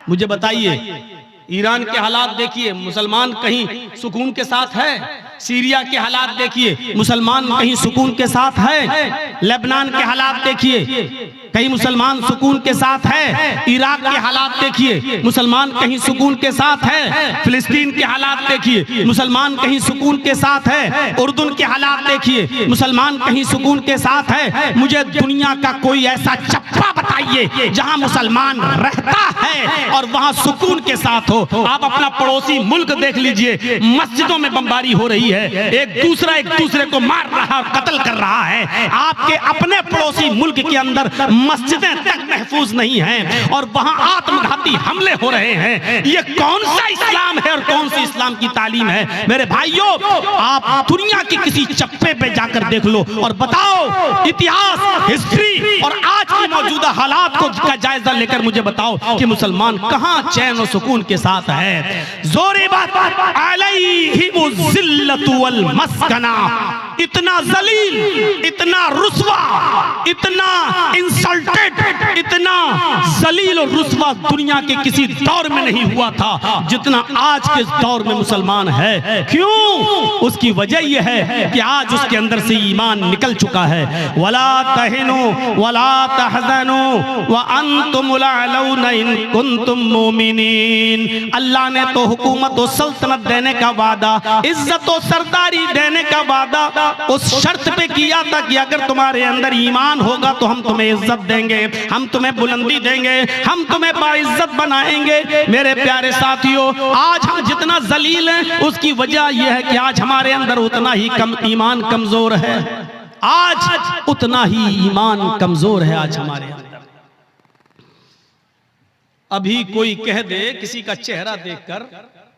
मुझे बताइए, ईरान के हालात देखिए, मुसलमान कहीं सुकून के साथ है। सीरिया के हालात देखिए, मुसलमान कहीं सुकून के साथ है। लेबनान के हालात देखिए, कहीं मुसलमान सुकून के साथ है। इराक के हालात देखिए, मुसलमान कहीं सुकून के साथ है। फिलिस्तीन के हालात देखिए, मुसलमान कहीं सुकून के साथ है। उर्दून के हालात देखिए, मुसलमान कहीं सुकून के साथ है। मुझे दुनिया का कोई ऐसा चप्पा बताइए जहां मुसलमान रहता है और वहां सुकून के साथ हो। आप अपना पड़ोसी मुल्क देख लीजिए, मस्जिदों में बमबारी हो रही है, एक दूसरे को मार रहा और कत्ल कर रहा है। आपके अपने पड़ोसी मुल्क के अंदर मस्जिदें तक महफूज नहीं हैं और वहां आत्मघाती हमले हो रहे हैं। ये कौन सा इस्लाम है और कौन सी इस्लाम की तालीम है? मेरे भाइयों, आप दुनिया की किसी चप्पे पे जाकर देख लो और बताओ, इतिहास, हिस्ट्री और आज की मौजूदा हालात को का जायजा लेकर मुझे बताओ कि मुसलमान कहां चैन और सुकून के साथ है। जोरे बात अलैहिमुज़िल्लतु वल मस्कना, इतना जलील, इतना रुस्वा, इतना इंसल्टेड, इतना जलील और रुस्वा दुनिया के किसी दौर में नहीं हुआ था जितना आज के दौर में मुसलमान है। क्यों? उसकी वजह यह है कि आज उसके अंदर से ईमान निकल चुका है। वला तहिनु वला तहज़नु व अंतुमुल अलौना इन कुंतुम मोमिनीन। अल्लाह ने तो हुकूमत और सल्तनत देने का वादा, इज्जत और सरदारी देने का वादा उस शर्त पे किया था कि अगर तुम्हारे अंदर ईमान होगा तो हम तुम्हें इज्जत देंगे, हम तुम्हें बुलंदी देंगे, हम तुम्हें बाइज्जत बनाएंगे। मेरे प्यारे साथियों, आज हम जितना जलील हैं उसकी वजह यह है कि आज हमारे अंदर उतना ही कम ईमान कमजोर है। आज उतना ही ईमान कमजोर है आज हमारे अंदर। अभी कोई कह दे किसी का चेहरा देखकर,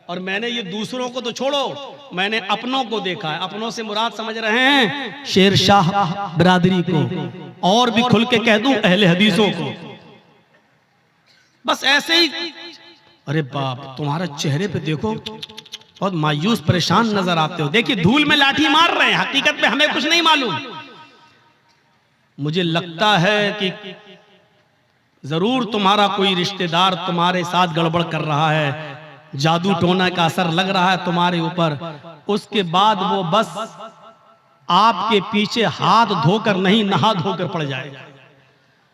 और मैंने ये दूसरों को तो छोड़ो, मैंने अपनों को देखा है। अपनों से मुराद समझ रहे हैं शेर शाह बिरादरी को, और भी खुल के कह दूं अहले हदीसों को। बस ऐसे ही, अरे बाप, तुम्हारा चेहरे पे देखो बहुत मायूस परेशान नजर आते हो। देखिए धूल में लाठी मार रहे हैं, हकीकत में हमें कुछ नहीं मालूम। मुझे लगता है कि जरूर तुम्हारा कोई रिश्तेदार तुम्हारे साथ गड़बड़ कर रहा है, जादू टोना का असर लग रहा है तुम्हारे ऊपर। उसके बाद वो बस आपके पीछे हाथ धोकर नहीं, नहा धोकर पड़ जाएगा।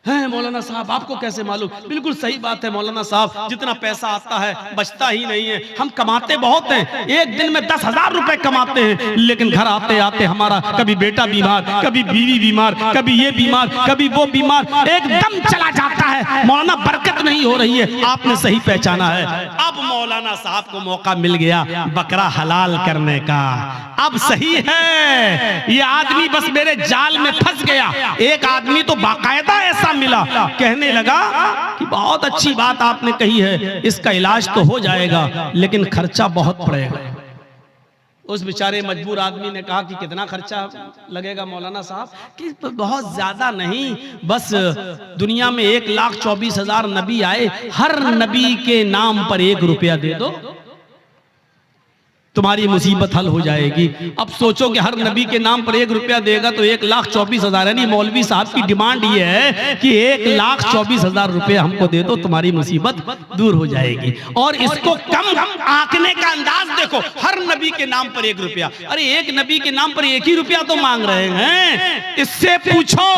है मौलाना साहब, आपको कैसे मालूम? बिल्कुल सही बात है मौलाना साहब, जितना पैसा आता है बचता ही नहीं है। हम कमाते बहुत हैं, एक दिन में 10,000 रुपए कमाते हैं, लेकिन घर आते आते हमारा कभी बेटा बीमार, कभी बीवी बीमार, कभी ये बीमार, कभी वो बीमार, एकदम चला जाता है। मौलाना बरकत नहीं हो रही है। आपने सही पहचाना है। अब मौलाना साहब को मौका मिल गया बकरा हलाल करने का। अब सही है, ये आदमी बस मेरे जाल में फंस गया। एक आदमी तो बाकायदा ऐसा मिला, कहने लगा कि बहुत अच्छी बात आपने कही है, इसका इलाज तो हो जाएगा लेकिन खर्चा बहुत पड़ेगा। उस बेचारे मजबूर आदमी ने कहा कि कितना खर्चा लगेगा मौलाना साहब? कि बहुत ज्यादा नहीं, बस दुनिया में 1,24,000 नबी आए, हर नबी के नाम पर 1 रुपया दे दो, तुम्हारी मुसीबत हल हो जाएगी। अब सोचो कि हर नबी के नाम पर 1 रुपया देगा तो 1,24,000, यानी मौलवी साहब की डिमांड ये है कि 1,24,000 रुपया हमको दे दो, तुम्हारी मुसीबत दूर हो जाएगी। और इसको कम आंकने का अंदाज देखो, हर नबी के नाम पर 1 रुपया। अरे एक नबी के नाम पर 1 ही रुपया तो मांग रहे हैं। इससे पूछो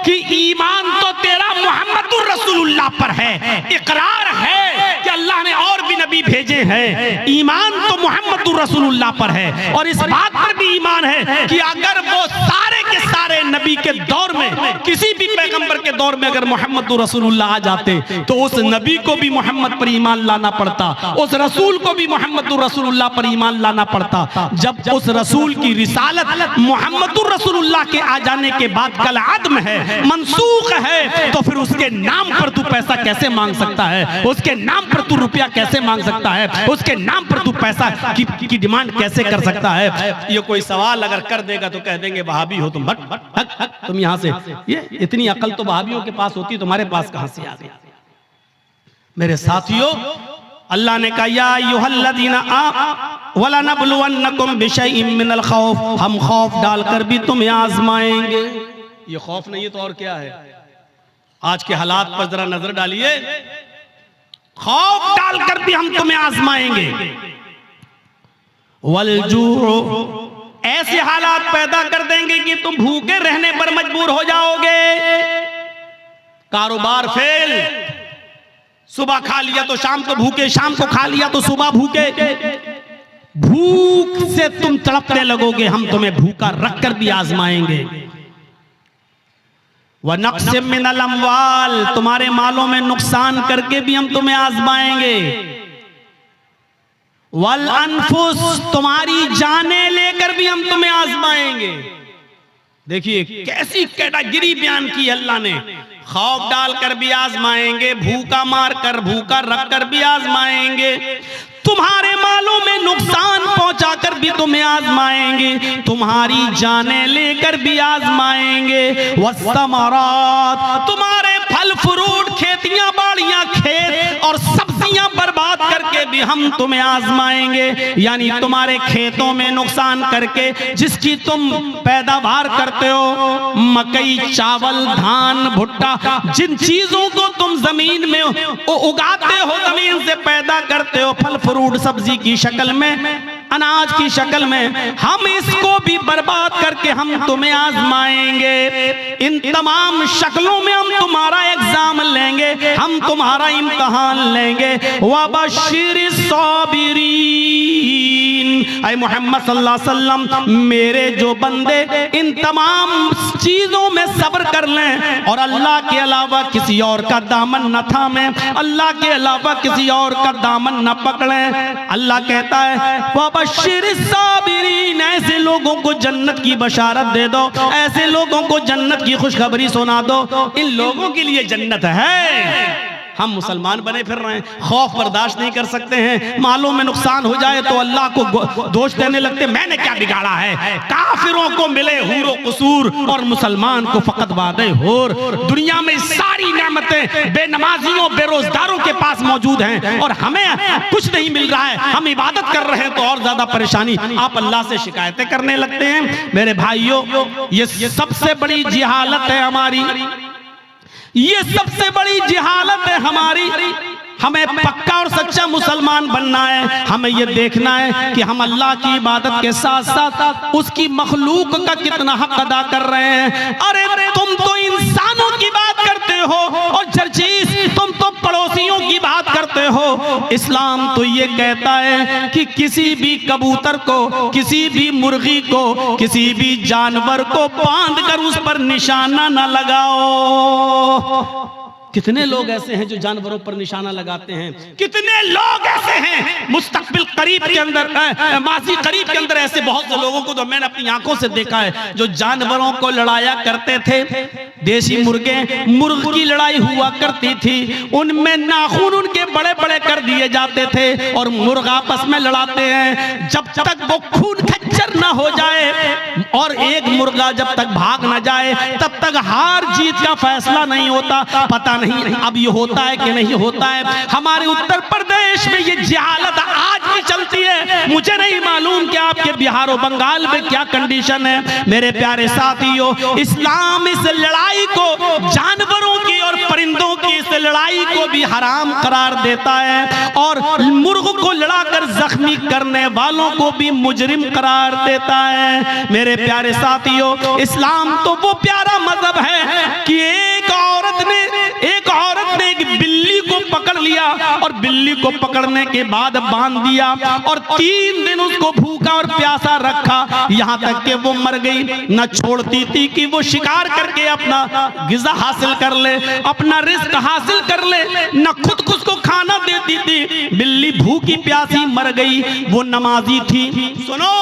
कि ईमान तो तेरा मुहम्मदुर रसूलुल्लाह पर है, इकरार है कि अल्लाह ने और भी नबी भेजे हैं, ईमान तो मुहम्मद रसूलुल्लाह पर है। और इस बात पर भी ईमान है कि अगर वो सारे के सारे नबी के दौर में, किसी भी पैगंबर के दौर में अगर मोहम्मद रसूलुल्लाह आ जाते तो उस नबी को भी मोहम्मद पर ईमान लाना पड़ता, उस रसूल को भी मोहम्मद रसूलुल्लाह पर ईमान लाना पड़ता। जब उस रसूल की रिसालत मोहम्मद रसूलुल्लाह के आ जाने के बाद कल आदम है, मनसूख है, तो फिर उसके नाम पर तू पैसा कैसे मांग सकता है? उसके नाम पर तू रुपया कैसे मांग सकता है? उसके नाम पर तू पैसा की डिमांड कैसे कर सकता है? ये कोई सवाल अगर कर देगा तो कह देंगे वहाबी हो तुम, हट हट हट हट, तुम यहां से। ये इतनी अकल तो वहाबियों के पास होती, तुम्हारे पास कहां से आ गई? मेरे साथियों, अल्लाह ने कहा या अय्युहल्लज़ीना वला नबलुवन्नकुम बिशैइन मिनल खौफ, हम खौफ डालकर भी तुम्हें आजमाएंगे। ये खौफ नहीं है तो और क्या है? आज के हालात पर जरा नजर डालिए। खौफ डालकर भी हम तुम्हें आजमाएंगे। वलजू, ऐसे हालात पैदा कर देंगे कि तुम भूखे रहने पर मजबूर हो जाओगे। कारोबार फेल, सुबह खा लिया तो शाम को भूखे, शाम को खा लिया तो सुबह भूखे। भूख से तुम तड़पने लगोगे, हम तुम्हें भूखा रखकर भी आजमाएंगे। व नक्सिम मिनल अम्वाल, तुम्हारे मालों में नुकसान करके भी हम तुम्हें आजमाएंगे। वल अनफुस, तुम्हारी जानें लेकर भी हम तुम्हें आजमाएंगे। देखिए कैसी कैटेगरी बयान की अल्लाह ने। खौफ डालकर भी आजमाएंगे, भूखा मारकर, भूखा रखकर भी आजमाएंगे, तुम्हारे मालों में नुकसान पहुंचाकर भी तुम्हें आजमाएंगे, तुम्हारी जानें लेकर भी आजमाएंगे। वस्समरात, तुम्हारे फल फ्रूट, खेतियां बाड़ियां, खेत और सब्जियां बर्बाद करके भी हम तुम्हें आजमाएंगे। यानी तुम्हारे खेतों में नुकसान करके, जिसकी तुम पैदावार करते हो, मकई, चावल, धान, भुट्टा, जिन चीजों को तुम जमीन में उगाते हो, जमीन से पैदा करते हो, फल फ्रूट सब्जी की शक्ल में, अनाज की शक्ल में, हम इसको भी बर्बाद करके हम तुम्हें आजमाएंगे। इन तमाम शक्लों में हम तुम्हारा एग्जाम लेंगे, हम तुम्हारा इम्तिहान लेंगे। वबशिर साबिरीन, ऐ मोहम्मद सल्लल्लाहु अलैहि वसल्लम, मेरे जो बंदे इन तमाम चीजों में सब्र कर लें और अल्लाह के अलावा किसी और का दामन न थामें, अल्लाह के अलावा किसी और का दामन न पकड़ें। अल्लाह कहता है वबशिर साबिरीन, ऐसे लोगों को जन्नत की बशारत दे दो, ऐसे लोगों को जन्नत की खुशखबरी सुना दो। इन लोगों के लिए जन्नत है। हम मुसलमान बने फिर रहे हैं, खौफ बर्दाश्त नहीं कर सकते हैं, मालों में नुकसान हो जाए तो अल्लाह को दोष देने लगते, मैंने क्या बिगाड़ा है। काफिरों को मिले हूरो कसूर और मुसलमान को फकत वादे होर। दुनिया में सारी नेमतें बेनमाजियों, बेरोजगारों के पास मौजूद हैं और हमें कुछ नहीं मिल रहा है, हम इबादत कर रहे हैं तो और ज्यादा परेशानी। आप अल्लाह से शिकायतें करने लगते हैं। मेरे भाइयों, ये सबसे बड़ी जिहालत है हमारी, ये सबसे बड़ी जिहालत है हमारी। हमें पक्का और सच्चा मुसलमान बनना है। हमें यह देखना है कि हम अल्लाह की इबादत के साथ साथ उसकी मखलूक का कितना हक अदा कर रहे हैं। अरे तुम तो इंसानों की बात करते हो और जरचीज तुम तो पड़ोसियों की बात करते हो। इस्लाम तो ये कहता है कि किसी भी कबूतर को, किसी भी मुर्गी को, किसी भी जानवर को बांधकर उस पर निशाना न लगाओ। कितने लोग ऐसे हैं जो जानवरों पर निशाना लगाते हैं, कितने लोग ऐसे हैं मुस्तकबिल करीब के अंदर, माजी करीब के अंदर ऐसे बहुत से लोगों को तो मैंने अपनी आंखों से देखा है जो जानवरों को लड़ाया करते थे। देसी मुर्ग की लड़ाई हुआ करती थी, उनमें नाखून उनके बड़े बड़े कर दिए जाते थे और मुर्ग आपस में लड़ाते हैं। जब तक वो खून खच्चर ना हो जाए और एक मुर्गा जब तक भाग ना जाए तब तक हार जीत का फैसला नहीं होता। पता नहीं अब ये होता है कि नहीं होता है। हमारे उत्तर प्रदेश में ये जिहालत आज भी चलती है। मुझे नहीं मालूम कि आपके बिहार और बंगाल में क्या कंडीशन है। मेरे प्यारे साथियों, इस्लाम इस लड़ाई को, जानवरों की और परिंदों की इस लड़ाई को भी हराम करार देता है और मुर्ग को लड़ाकर जख्मी करने वालों को भी मुजरिम करार देता है। मेरे प्यारे साथियों, इस्लाम तो वो प्यारा मजहब है कि एक औरत ने एक बिल्ली को पकड़ लिया और बिल्ली को पकड़ने के बाद बांध दिया और 3 दिन उसको भूखा और प्यासा रखा, यहाँ तक कि वो मर गई। न छोड़ती थी कि वो शिकार करके अपना गिज़ा हासिल कर ले, अपना रिस्क हासिल कर ले, न खुद को खाना देती थी। बिल्ली भूखी प्यासी मर गई। वो नमाजी थी, सुनो,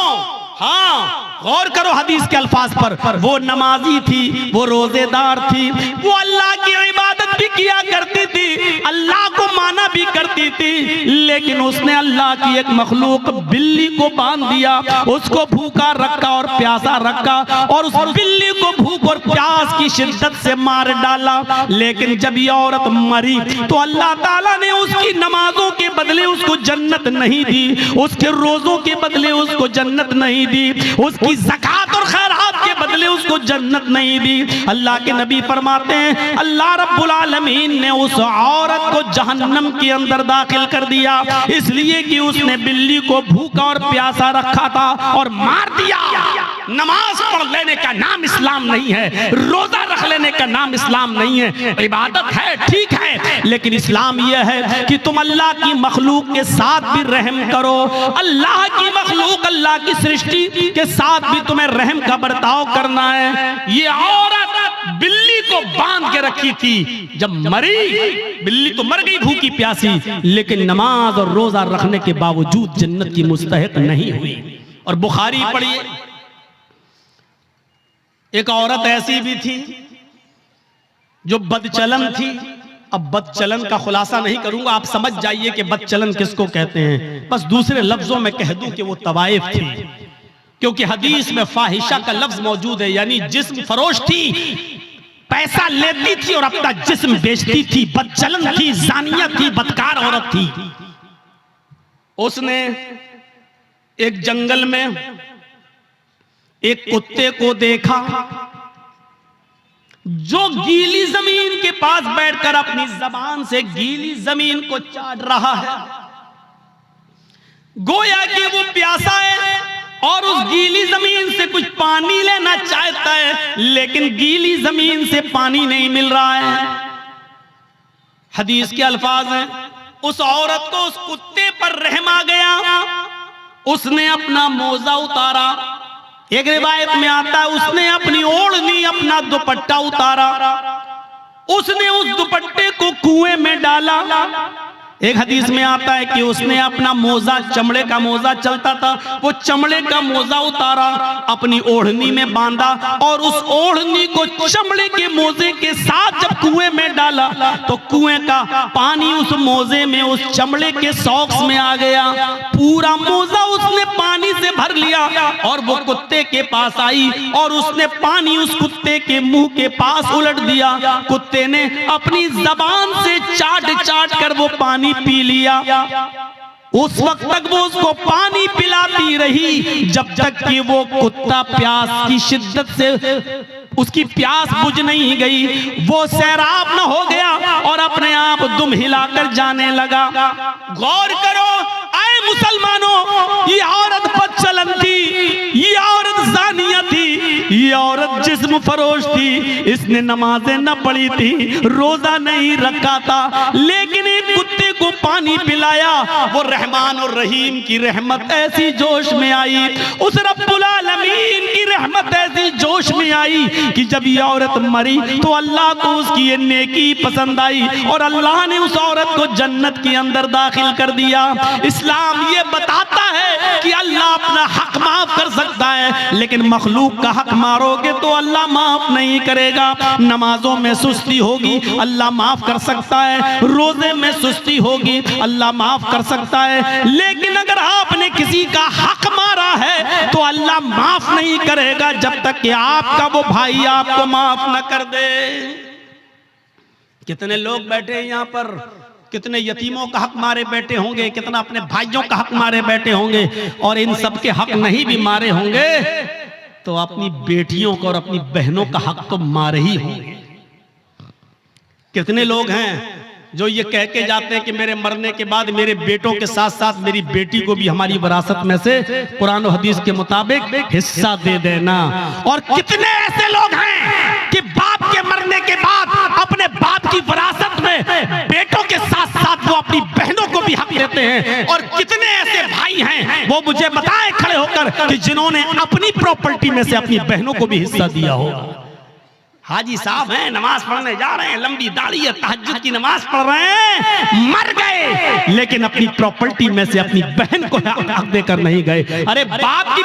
हाँ गौर करो हदीस के अल्फाज पर, वो नमाजी थी, वो रोजेदार थी, वो अल्लाह की इबादत भी किया करती थी, अल्लाह को माना भी करती थी, लेकिन उसने अल्लाह की एक मखलूक बिल्ली को बांध दिया, उसको भूखा रखा और प्यासा रखा और उस बिल्ली को भूख और प्यास की शिद्दत से मार डाला। लेकिन जब ये औरत मरी तो अल्लाह ताला ने उसकी नमाजों के बदले उसको जन्नत नहीं दी, उसके रोजों के बदले उसको जन्नत नहीं दी, उसकी ज़कात और खैरात के बदले उसको जन्नत नहीं दी। अल्लाह के नबी फरमाते हैं अल्लाह रब्बुल आलमीन ने उस औरत को जहन्नम के अंदर दाखिल कर दिया, इसलिए कि उसने बिल्ली को भूखा और प्यासा रखा था और मार दिया। नमाज पढ़ लेने का नाम इस्लाम नहीं है, रोजा रख लेने का नाम इस्लाम नहीं है। इबादत है, ठीक है, लेकिन इस्लाम यह है कि तुम अल्लाह की मखलूक के साथ भी रहम करो। अल्लाह की मखलूक, अल्लाह की सृष्टि के साथ भी तुम्हें रहम का बर्ताव करना है। ये औरत बिल्ली को बांध के रखी थी, जब मरी बिल्ली तो मर गई भूखी प्यासी, लेकिन नमाज और रोजा रखने के बावजूद जन्नत की मुस्तहिक नहीं हुई। और बुखारी पढ़िए, एक औरत ऐसी भी थी जो बदचलन थी। अब बदचलन का खुलासा नहीं करूंगा, आप समझ जाइए कि बदचलन किसको कहते हैं। बस दूसरे लफ्जों में कह दूं कि वो तवाइफ थी, क्योंकि हदीस में फाहिशा का लफ्ज मौजूद है, यानी जिस्म फरोश थी, पैसा लेती थी और अपना जिस्म बेचती थी, बदचलन थी, जानिया थी, बदकार औरत थी। उसने एक जंगल में एक कुत्ते को देखा जो गीली जमीन के पास बैठकर अपनी जबान से गीली जमीन को चाट रहा है। गोया कि वो प्यासा है और उस गीली जमीन से कुछ पानी लेना चाहता है, लेकिन गीली जमीन से पानी नहीं मिल रहा है। हदीस के अल्फाज हैं, उस औरत को उस कुत्ते पर रहम आ गया, उसने अपना मोजा उतारा। एक रिवायत में आता है उसने अपनी ओढ़नी, अपना दुपट्टा उतारा, उसने उस दुपट्टे को कुएं में डाला। एक हदीस में आता है कि उसने अपना मोजा, चमड़े का मोजा चलता था, वो चमड़े का मोजा उतारा, अपनी ओढ़नी में बांधा और उस ओढ़नी को चमड़े के मोजे के साथ जब कुएं में डाला तो कुएं का पानी उस मोजे में, उस चमड़े के सॉक्स में आ गया। पूरा मोजा उसने पानी से भर लिया और वो कुत्ते के पास आई और उसने पानी उस कुत्ते के मुंह के पास उलट दिया। कुत्ते ने अपनी जबान से चाट चाट कर वो पानी पी लिया। उस वक्त तक वो उसको पानी पिलाती रही जब तक कि वो कुत्ता प्यास की शिद्दत से उसकी प्यास बुझ नहीं गई, वो सैराब न हो गया और अपने आप दुम हिलाकर जाने लगा। गौर करो आए मुसलमानों, ये औरत बदचलन थी, ये औरत जानिया थी, ये औरत जिस्म फरोश थी, इसने नमाजें न पढ़ी थी, रोजा नहीं रखा था, लेकिन एक कुत्ते को पानी पिलाया। वो रहमान और रहीम की रहमत ऐसी जोश में आई, उस रब्बुल आलमीन की रहमत ऐसी जोश में आई कि जब ये औरत मरी तो अल्लाह को उसकी ये नेकी पसंद आई और अल्लाह ने उस औरत को जन्नत के अंदर दाखिल कर दिया। इस्लाम ये बताता है कि अल्लाह अपना हक माफ कर सकता है, लेकिन मखलूक का हक मारोगे तो अल्लाह माफ नहीं करेगा। नमाजों में सुस्ती होगी, अल्लाह माफ कर सकता है, रोजे में सुस्ती होगी, अल्लाह माफ कर सकता है, लेकिन अगर आपने किसी का हक मारा है तो अल्लाह माफ नहीं करेगा जब तक कि आपका वो भाई आपको माफ न कर दे। कितने लोग बैठे हैं यहाँ पर, कितने यतीमों का हक मारे बैठे होंगे, कितना अपने भाइयों का हक मारे बैठे होंगे, और इन सब के हक नहीं भी मारे होंगे तो अपनी बेटियों को और अपनी बहनों का हक तो मारे ही होंगे। कितने लोग हैं जो ये कह के जाते हैं कि मेरे मरने के बाद मेरे बेटों के साथ साथ मेरी बेटी को भी हमारी विरासत में से कुरान और हदीस के मुताबिक हिस्सा दे देना। और कितने ऐसे लोग हैं कि बाप के मरने के बाद अपने बाप की विरासत में बेटों के साथ साथ वो अपनी बहनों को भी हक देते हैं। और कितने ऐसे भाई हैं वो मुझे बताएं खड़े होकर कि जिन्होंने अपनी प्रॉपर्टी में से अपनी बहनों को भी हिस्सा दिया हो। हाजी साहब हैं, नमाज पढ़ने जा रहे हैं, लंबी दाढ़ी है, तहज्जुद की नमाज पढ़ रहे हैं, मर गए लेकिन अपनी प्रॉपर्टी में से अपनी बहन को हक देकर नहीं गए। अरे बाप की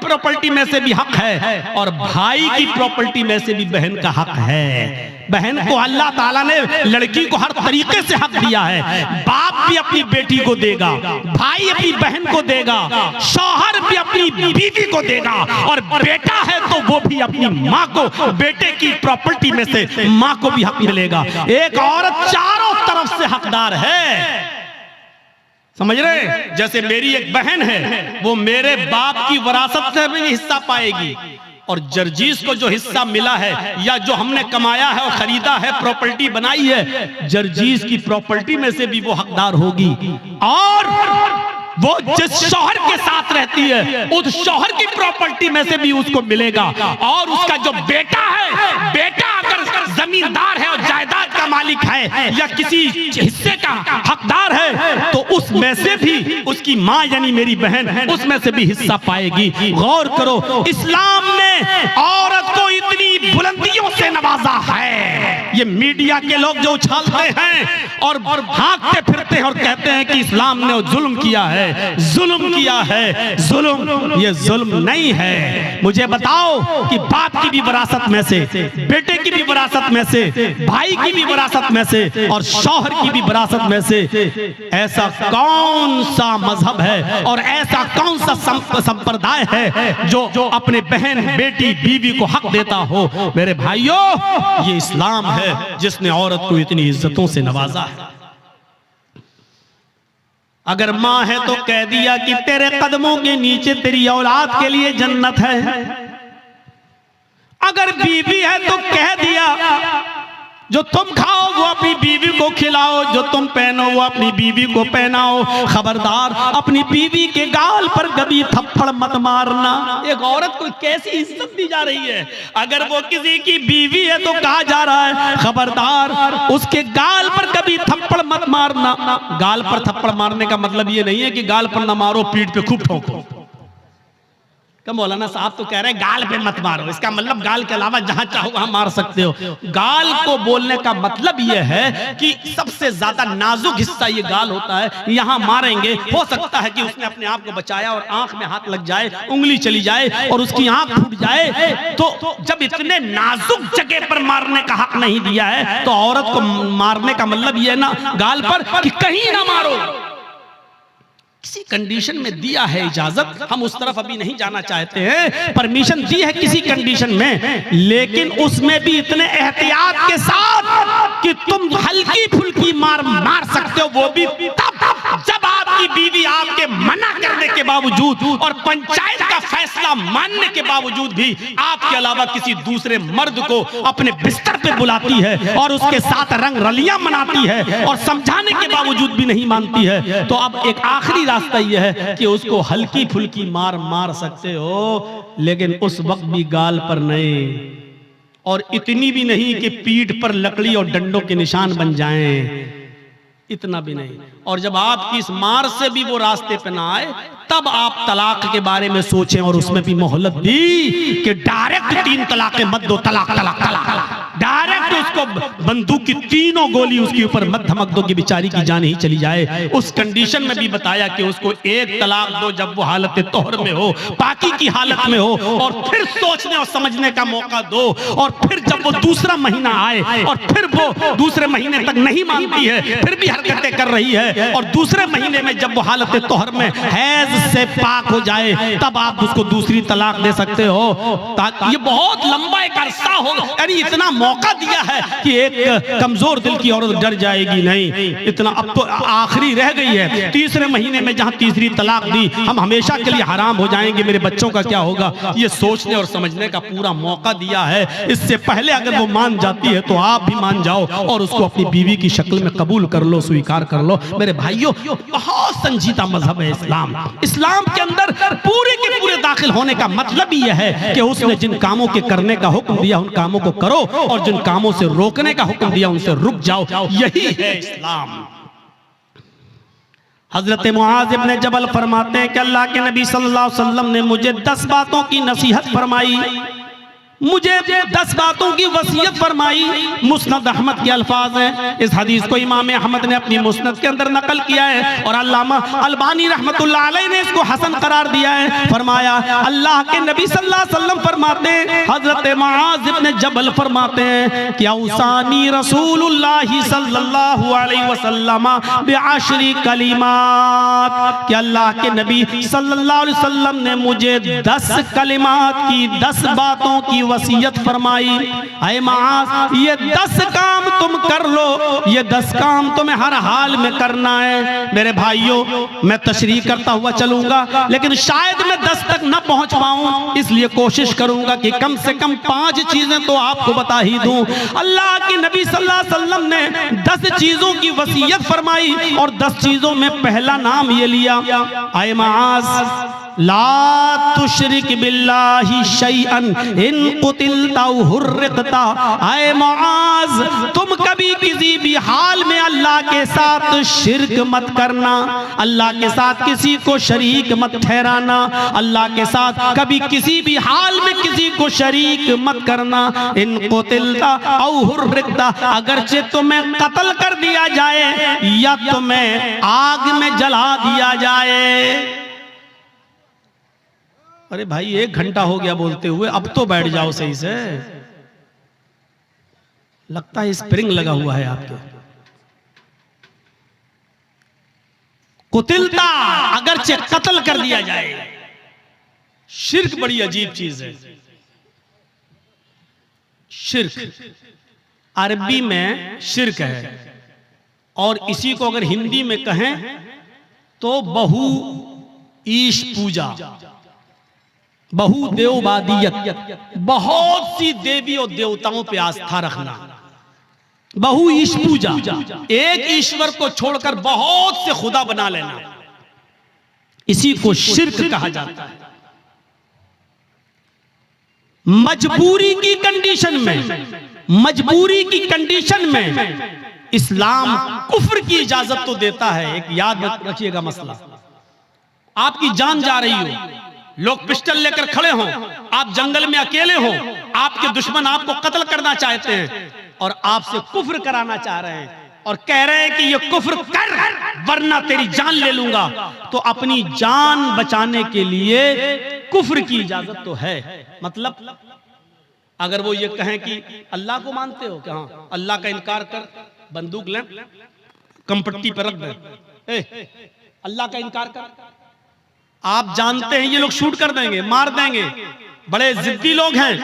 प्रॉपर्टी में से भी हक है और भाई की प्रॉपर्टी में से भी बहन का हक है। बहन को अल्लाह ताला ने लड़की को हर तरीके से हक दिया है। बाप भी अपनी बेटी को देगा, भाई अपनी बहन को देगा, शौहर भी अपनी बीवी को देगा, और बेटा है तो वो भी अपनी माँ को, बेटे की प्रॉपर्टी में से माँ को भी हक मिलेगा। एक औरत चारों तरफ से हकदार है, समझ रहे? जैसे मेरी एक बहन है, वो मेरे बाप की विरासत से भी हिस्सा पाएगी और जर्जीस को जो हिस्सा मिला है या जो हमने कमाया है और खरीदा है, प्रॉपर्टी बनाई है, जर्जीस की प्रॉपर्टी में से भी वो हकदार होगी। और वो जिस शौहर के साथ रहती है उस शौहर की प्रॉपर्टी में से भी उसको मिलेगा। और उसका जो बेटा है, बेटा अगर जमींदार है और जायदाद का मालिक है या किसी हिस्से का हकदार है तो उसमें से भी उसकी माँ यानी मेरी बहन उसमें से भी हिस्सा पाएगी। गौर करो, इस्लाम ने औरत को इतनी बुलंदियों से नवाजा है। ये मीडिया के लोग जो उछालते हैं और भागते फिरते हैं और कहते हैं कि इस्लाम ने जुल्म किया है, जुल्म किया है। जुल्म, ये जुल्म नहीं है। मुझे बताओ कि बाप की भी विरासत में से, बेटे की भी विरासत में से, भाई की भी विरासत में से और शौहर की भी विरासत में से ऐसा कौन सा मजहब है और ऐसा कौन सा संप्रदाय है जो अपने बहन, बेटी, बीवी को हक देता हो? मेरे भाइयों, ये इस्लाम है जिसने औरत को इतनी इज्जतों से नवाजा है। अगर माँ है तो कह दिया कि तेरे कदमों के नीचे तेरी औलाद के लिए जन्नत है। अगर बीवी है तो कह दिया जो तुम खाओ वो अपनी बीवी को खिलाओ, जो तुम पहनो वो अपनी बीवी को पहनाओ। खबरदार, अपनी बीवी के गाल पर कभी थप्पड़ मत मारना। एक औरत को कैसी इज्जत दी जा रही है। अगर वो किसी की बीवी है तो कहा जा रहा है खबरदार उसके गाल पर कभी थप्पड़ मत मारना। गाल पर थप्पड़ मारने का मतलब ये नहीं है कि गाल पर न मारो, पीठ पे खूब ठोको। मौलाना साहब तो कह रहे हैं गाल पे मत मारो, इसका मतलब गाल के अलावा जहां चाहो वहां मार सकते हो। गाल को बोलने का मतलब यह है कि सबसे ज्यादा नाजुक हिस्सा ये गाल होता है, यहां मारेंगे। हो सकता है कि उसने अपने आप को बचाया और आंख में हाथ लग जाए, उंगली चली जाए और उसकी आंख फूट जाए। तो जब इतने नाजुक जगह पर मारने का हक नहीं दिया है तो औरत को मारने का मतलब यह ना गाल पर कि कहीं ना मारो। किसी कंडीशन में दिया है इजाजत, हम उस तरफ अभी नहीं जाना चाहते हैं। परमिशन दी है किसी कंडीशन में, लेकिन उसमें भी इतने एहतियात के साथ कि तुम हल्की फुल्की मार सकते हो। वो भी तब जब आपकी बीवी आपके मना करने के बावजूद और पंचायत का फैसला मानने के बावजूद भी आपके अलावा किसी दूसरे मर्द को अपने बिस्तर पे बुलाती है और उसके साथ रंग रलियां मनाती है और समझाने के बावजूद भी नहीं मानती है, तो अब एक आखिरी रास्ता यह है कि उसको हल्की फुल्की मार सकते हो, लेकिन उस वक्त भी गाल पर नहीं, और इतनी भी नहीं कि पीठ पर लकड़ी और डंडों के निशान बन जाएं, इतना भी नहीं। और जब आपकी इस मार से भी वो रास्ते पे ना आए तब आप तलाक के बारे में सोचें और उसमें भी मोहलत दी कि डायरेक्ट 3 तलाक़ें मत दो, तलाक तलाक तलाक, डायरेक्ट उसको बंदूक की 3 गोली उसके ऊपर मत धमक दो कि बेचारी की जान ही चली जाए। उस कंडीशन में भी बताया कि उसको 1 तलाक दो जब वो हालत तोहर में हो, पाकी की हालत में हो, और फिर सोचने और समझने का मौका दो। और फिर जब वो दूसरा महीना आए और फिर वो दूसरे महीने तक नहीं मानती है, फिर भी हरकतें कर रही है, और दूसरे महीने में जब वो हालत तोहर में हैज से पाक हो जाए तब आप उसको दूसरी तलाक दे सकते हो। ये बहुत लंबा एक अरसा होगा, यानी इतना मौका दिया है कि एक कमजोर दिल की औरत डर जाएगी नहीं, इतना अब तो आखिरी रह गई है। तीसरे महीने में जहां तीसरी तलाक दी, हम हमेशा के लिए हराम हो जाएंगे, मेरे बच्चों का क्या होगा, ये सोचने और समझने का पूरा मौका दिया है। इससे पहले अगर वो मान जाती है तो आप भी मान जाओ और उसको अपनी बीवी की शक्ल में कबूल कर लो, स्वीकार कर लो। मेरे भाइयों, बहुत संजीदा मजहब है इस्लाम। इस्लाम के अंदर पूरे के पूरे दाखिल होने का मतलब ही यह है कि उसने जिन कामों के करने का हुक्म दिया उन कामों को करो और जिन कामों से रोकने का हुक्म दिया उनसे रुक जाओ। यही है इस्लाम। हजरत मुआज इब्न जबल फरमाते हैं कि अल्लाह के नबी सल्लल्लाहु अलैहि वसल्लम ने मुझे 10 बातों की नसीहत फरमाई, मुझे 10 बातों की वसीयत फरमाई। मुस्नद अहमद के अल्फाज हैं। इस हदीस को इमाम अहमद ने अपनी मुस्नद के अंदर नकल किया है और अल्लामा अलबानी रहमतुल्लाह अलैह ने इसको हसन करार दिया है। फरमाया अल्लाह के नबी सल्लल्लाहु अलैहि वसल्लम फरमाते हैं, हजरत मुआज इब्न जबल फरमाते हैं कि औसानी रसूलुल्लाह सल्लल्लाहु अलैहि वसल्लम बिअशरी कलिमात, कि अल्लाह के नबी सल्लल्लाहु अलैहि वसल्लम ने मुझे 10 कलिमात की, 10 बातों की वसीयत फरमाई, ऐ मास ये 10 काम तुम कर लो, ये 10 काम तुम्हें हर हाल में करना है। मेरे भाइयों, मैं तशरीह करता हुआ चलूंगा, लेकिन शायद मैं 10 तक न पहुंच पाऊं, इसलिए कोशिश करूंगा कि कम से कम 5 चीजें तो आपको बता ही दूं। अल्लाह के नबी सल्लल्लाहु अलैहि वसल्लम ने 10 चीजों की वसीयत फरमाई और 10 चीजों में पहला नाम ये लिया, ऐ मास ला तुशरिक बिल्लाहि शैअन इन कुतिलता हुर्रिकता। ऐ मुआज, तुम कभी किसी भी हाल में अल्लाह के साथ शिर्क मत करना, अल्लाह के साथ किसी को शरीक मत ठहराना, अल्लाह के साथ कभी किसी भी हाल में किसी को शरीक मत करना। इन कुतिलता औ हुर्रिकता, अगरचे तुम्हें कत्ल कर दिया जाए या तुम्हें आग में जला दिया जाए। अरे भाई 1 घंटा हो गया बोलते हुए, अब तो बैठ जाओ सही से, लगता है स्प्रिंग लगा हुआ है आपके। कुतिलता, अगरचे कत्ल कर दिया जाए। शिर्क बड़ी अजीब चीज है। शिर्क अरबी में शिर्क है, और इसी को अगर हिंदी में कहें तो बहु ईश पूजा, बहुदेववादियत, बहुत सी देवी और देवताओं पे आस्था रखना, बहु ईश पूजा, एक ईश्वर को छोड़कर बहुत से खुदा बना लेना, इसी को शिर्क कहा जाता है। मजबूरी की कंडीशन में, मजबूरी की कंडीशन में इस्लाम कुफ्र की इजाजत तो देता है। एक याद रखिएगा मसला, आपकी जान जा रही हो, लोग पिस्टल लेकर खड़े हों, आप जंगल में अकेले हो, आपके दुश्मन आपको कत्ल करना चाहते हैं और आपसे कुफ्र कराना चाह रहे हैं और कह रहे हैं कि ये कुफ्र कर वरना तेरी जान ले लूंगा, तो अपनी जान बचाने के लिए कुफ्र की इजाजत तो है। मतलब अगर वो ये कहें कि अल्लाह को मानते हो क्या, हाँ, अल्लाह का इनकार कर, बंदूक लें, कंपट्टी पर रख दें, अल्लाह का इनकार कर, आप जानते हैं ये लोग शूट कर देंगे, मार देंगे, बड़े जिद्दी लोग हैं,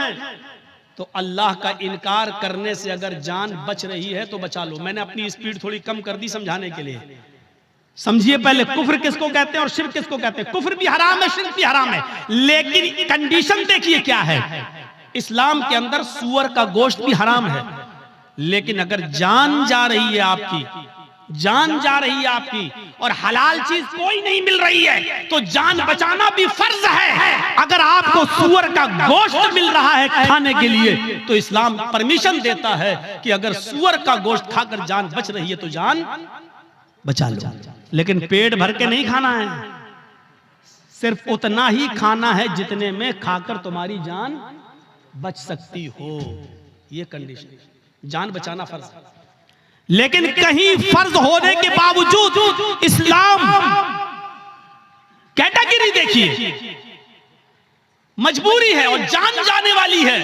तो अल्लाह का इनकार करने से अगर जान बच रही है तो बचा लो। मैंने अपनी स्पीड थोड़ी कम कर दी समझाने के लिए। समझिए पहले कुफ्र किसको कहते हैं और शिर्क किसको कहते हैं। कुफ्र भी हराम है, शिर्क भी हराम है, लेकिन कंडीशन देखिए क्या है। इस्लाम के अंदर सूअर का गोश्त भी हराम है, लेकिन अगर जान जा रही है आपकी, जान जा रही है आपकी और हलाल चीज कोई नहीं मिल रही है, तो जान बचाना भी फर्ज है। अगर आपको सूअर का गोश्त मिल रहा है खाने के लिए, तो इस्लाम परमिशन देता है कि अगर सूअर का गोश्त खाकर जान बच रही है तो जान बचा लो, लेकिन पेट भर के नहीं खाना है, सिर्फ उतना ही खाना है जितने में खाकर तुम्हारी जान बच सकती हो। ये कंडीशन, जान बचाना फर्ज है, लेकिन कहीं फर्ज होने के बावजूद इस्लाम कैटेगरी देखिए, मजबूरी है और जान जाने वाली है।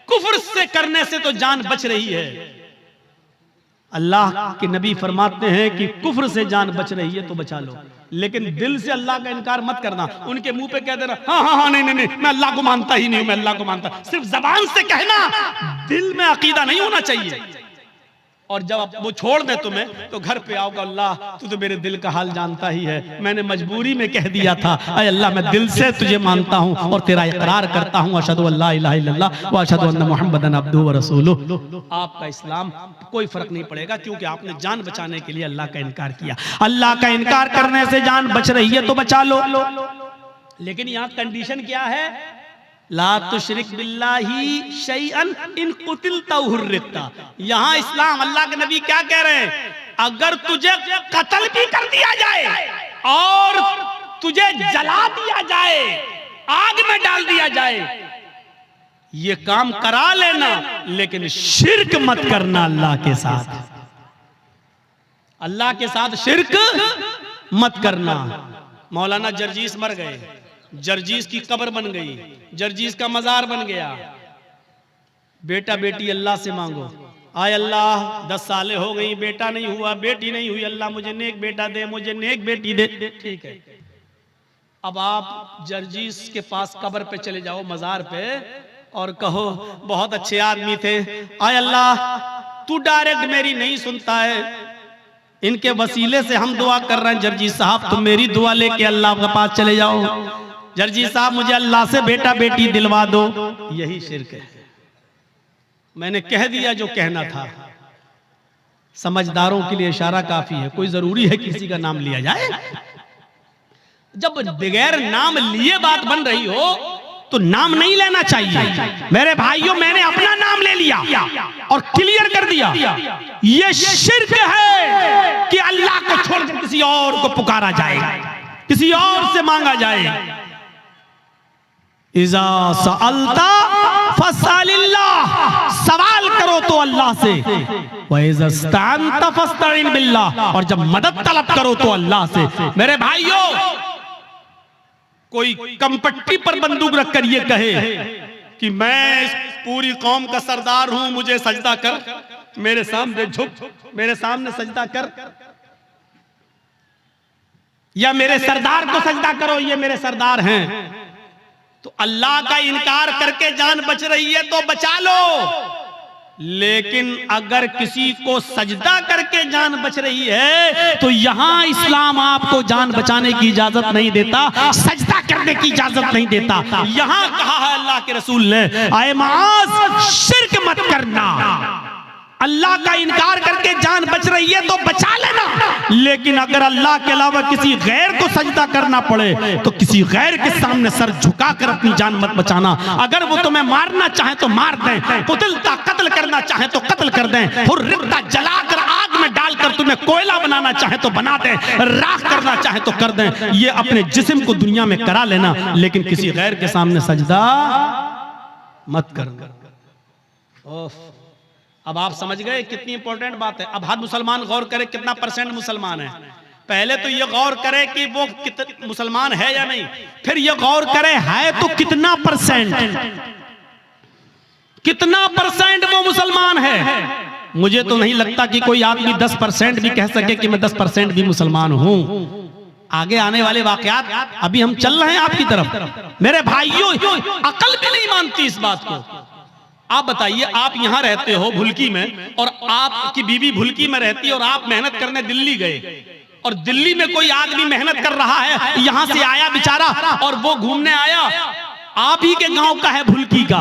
कुफ्र से करने से तो जान बच रही है। अल्लाह के नबी फरमाते हैं कि कुफ्र से जान बच रही है तो बचा लो, लेकिन दिल से अल्लाह का इनकार मत करना। उनके मुंह पे कह देना हाँ हाँ हाँ नहीं नहीं नहीं मैं अल्लाह को मानता ही नहीं हूं, मैं अल्लाह को मानता। सिर्फ जबान से कहना, दिल में अकीदा नहीं होना चाहिए। और जब वो छोड़ दे तुम्हें तो घर पे आओगे, अल्लाह तू तो मेरे दिल का हाल जानता ही है, मैंने मजबूरी में कह दिया था, अय अल्लाह मैं दिल से तुझे मानता हूं और तेरा इकरार करता हूं, अशहदु अल्ला इलाहा इल्लल्लाह व अशहदु अन्ना मुहम्मदन अब्दुहु व रसूलुहु। आपका इस्लाम कोई फर्क नहीं पड़ेगा, क्योंकि आपने जान बचाने के लिए अल्लाह का इनकार किया। अल्लाह का इनकार करने से जान बच रही है तो बचा लो, लेकिन यहाँ कंडीशन क्या है, ला तुशरिक बिल्लाहि शैअन इन कुतिलता हुर्रिकता। यहां इस्लाम, अल्लाह के नबी क्या कह रहे हैं, अगर तुझे कत्ल भी कर दिया जाए और तुझे जला दिया जाए, आग में डाल दिया जाए, ये काम करा लेना, लेकिन शिर्क मत करना अल्लाह के साथ। अल्लाह के साथ शिर्क मत करना। मौलाना जर्जीस मर गए, जर्जीस की कब्र बन गई, जर्जीस का मजार बन गया। बेटा बेटी अल्लाह से मांगो, आय अल्लाह 10 सालें हो गई, बेटा नहीं हुआ, बेटी नहीं हुई, अल्लाह मुझे नेक बेटा दे, मुझे नेक बेटी दे। ठीक है, अब आप जर्जीस के पास कब्र पे चले जाओ, मजार पे, और कहो बहुत अच्छे आदमी थे, आय अल्लाह तू डायरेक्ट मेरी नहीं सुनता है, इनके वसीले से हम दुआ कर रहे हैं, जर्जी साहब तुम मेरी दुआ लेके अल्लाह के पास चले जाओ, जर्जी साहब मुझे अल्लाह से बेटा बेटी दिलवा दो। यही शिर्क है। मैंने कह दिया जो कहना था। समझदारों के लिए इशारा काफी है, कोई जरूरी है किसी का नाम लिया जाए? जब बगैर नाम लिए बात बन रही हो तो नाम नहीं लेना चाहिए। मेरे भाइयों, मैंने अपना नाम ले लिया और क्लियर कर दिया, ये शिर्क है कि अल्लाह को छोड़कर किसी और को पुकारा जाए, किसी और से मांगा जाए। इज़ा सअल्ता फसअलिल्लाह, सवाल करो तो अल्लाह से, व इज़ा इस्तअनता फस्तईन बिल्लाह, और जब मदद तलब करो तो अल्लाह से। मेरे भाइयों, कोई कंपट्टी पर बंदूक रखकर ये कहे कि मैं इस पूरी कौम का सरदार हूं, मुझे सजदा कर, मेरे सामने झुक, मेरे सामने सजदा कर, या मेरे सरदार को सजदा करो, ये मेरे सरदार हैं, तो अल्लाह का इनकार करके जान बच रही है तो बचा लो। लेकिन अगर किसी को सजदा करके जान बच रही है तो यहां इस्लाम आपको जान बचाने की इजाजत नहीं देता, सजदा करने की इजाजत नहीं देता। यहां कहा है अल्लाह के रसूल ने, आए माज शिर्क मत करना। अल्लाह का इनकार करके जान बच रही है तो बचा लेना, लेकिन अगर अल्लाह के अलावा किसी गैर को सजदा करना पड़े तो किसी गैर के सामने सर झुकाकर अपनी जान मत बचाना। अगर वो तुम्हें मारना चाहे तो मार दें, कुतिलता कत्ल करना चाहे तो कत्ल कर दें, हुर्रिता जलाकर आग में डालकर तुम्हें कोयला बनाना चाहे तो बना दें, राख करना चाहे तो कर दें। ये अपने जिस्म को दुनिया में करा लेना, लेकिन किसी गैर के सामने सजदा मत करना। अब आप समझ गए कितनी इंपॉर्टेंट बात है। अब हर मुसलमान गौर करे कितना परसेंट मुसलमान है। पहले तो ये गौर करे कि वो मुसलमान है या नहीं, फिर ये गौर करे है तो कितना परसेंट, कितना परसेंट वो मुसलमान है। मुझे तो नहीं लगता कि कोई आदमी 10% भी कह सके कि मैं 10% भी मुसलमान हूं। आगे आने वाले वाकयात, अभी हम चल रहे हैं आपकी तरफ। मेरे भाइयों, अकल भी नहीं मानती इस बात को। आप बताइए, आप यहां रहते हो भुलकी में, और आपकी बीवी भुलकी में रहती है, और आप मेहनत करने दिल्ली गए, और दिल्ली में कोई आदमी मेहनत कर रहा है, यहां से आया बेचारा और वो घूमने आया, आप ही के गांव का है भुलकी का।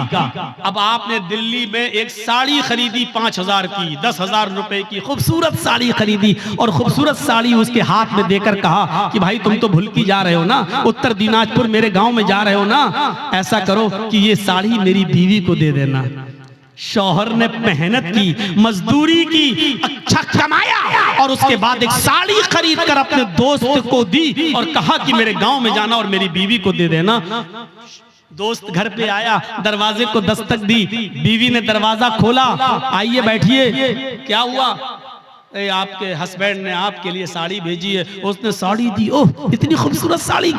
अब आपने दिल्ली में एक साड़ी खरीदी 5000 की, 10,000 रुपए की खूबसूरत साड़ी खरीदी, और खूबसूरत साड़ी उसके हाथ में देकर कहा कि भाई तुम तो भुलकी जा रहे हो ना, उत्तर दिनाजपुर मेरे गांव में जा रहे हो ना, ऐसा करो कि ये साड़ी मेरी बीवी को दे देना। शौहर ने मेहनत की, मजदूरी की, अच्छा कमाया, और उसके बाद एक साड़ी खरीद कर अपने दोस्त को दी और कहा कि मेरे गांव में जाना और मेरी बीवी को दे देना। दोस्त घर पे आया, दरवाजे को दस्तक दी, बीवी ने दरवाजा खोला, आइए बैठिए, क्या हुआ? आपके हस्बैंड ने आपके लिए साड़ी भेजी है। उसने साड़ी दी, ओह इतनी खूबसूरत साड़ी,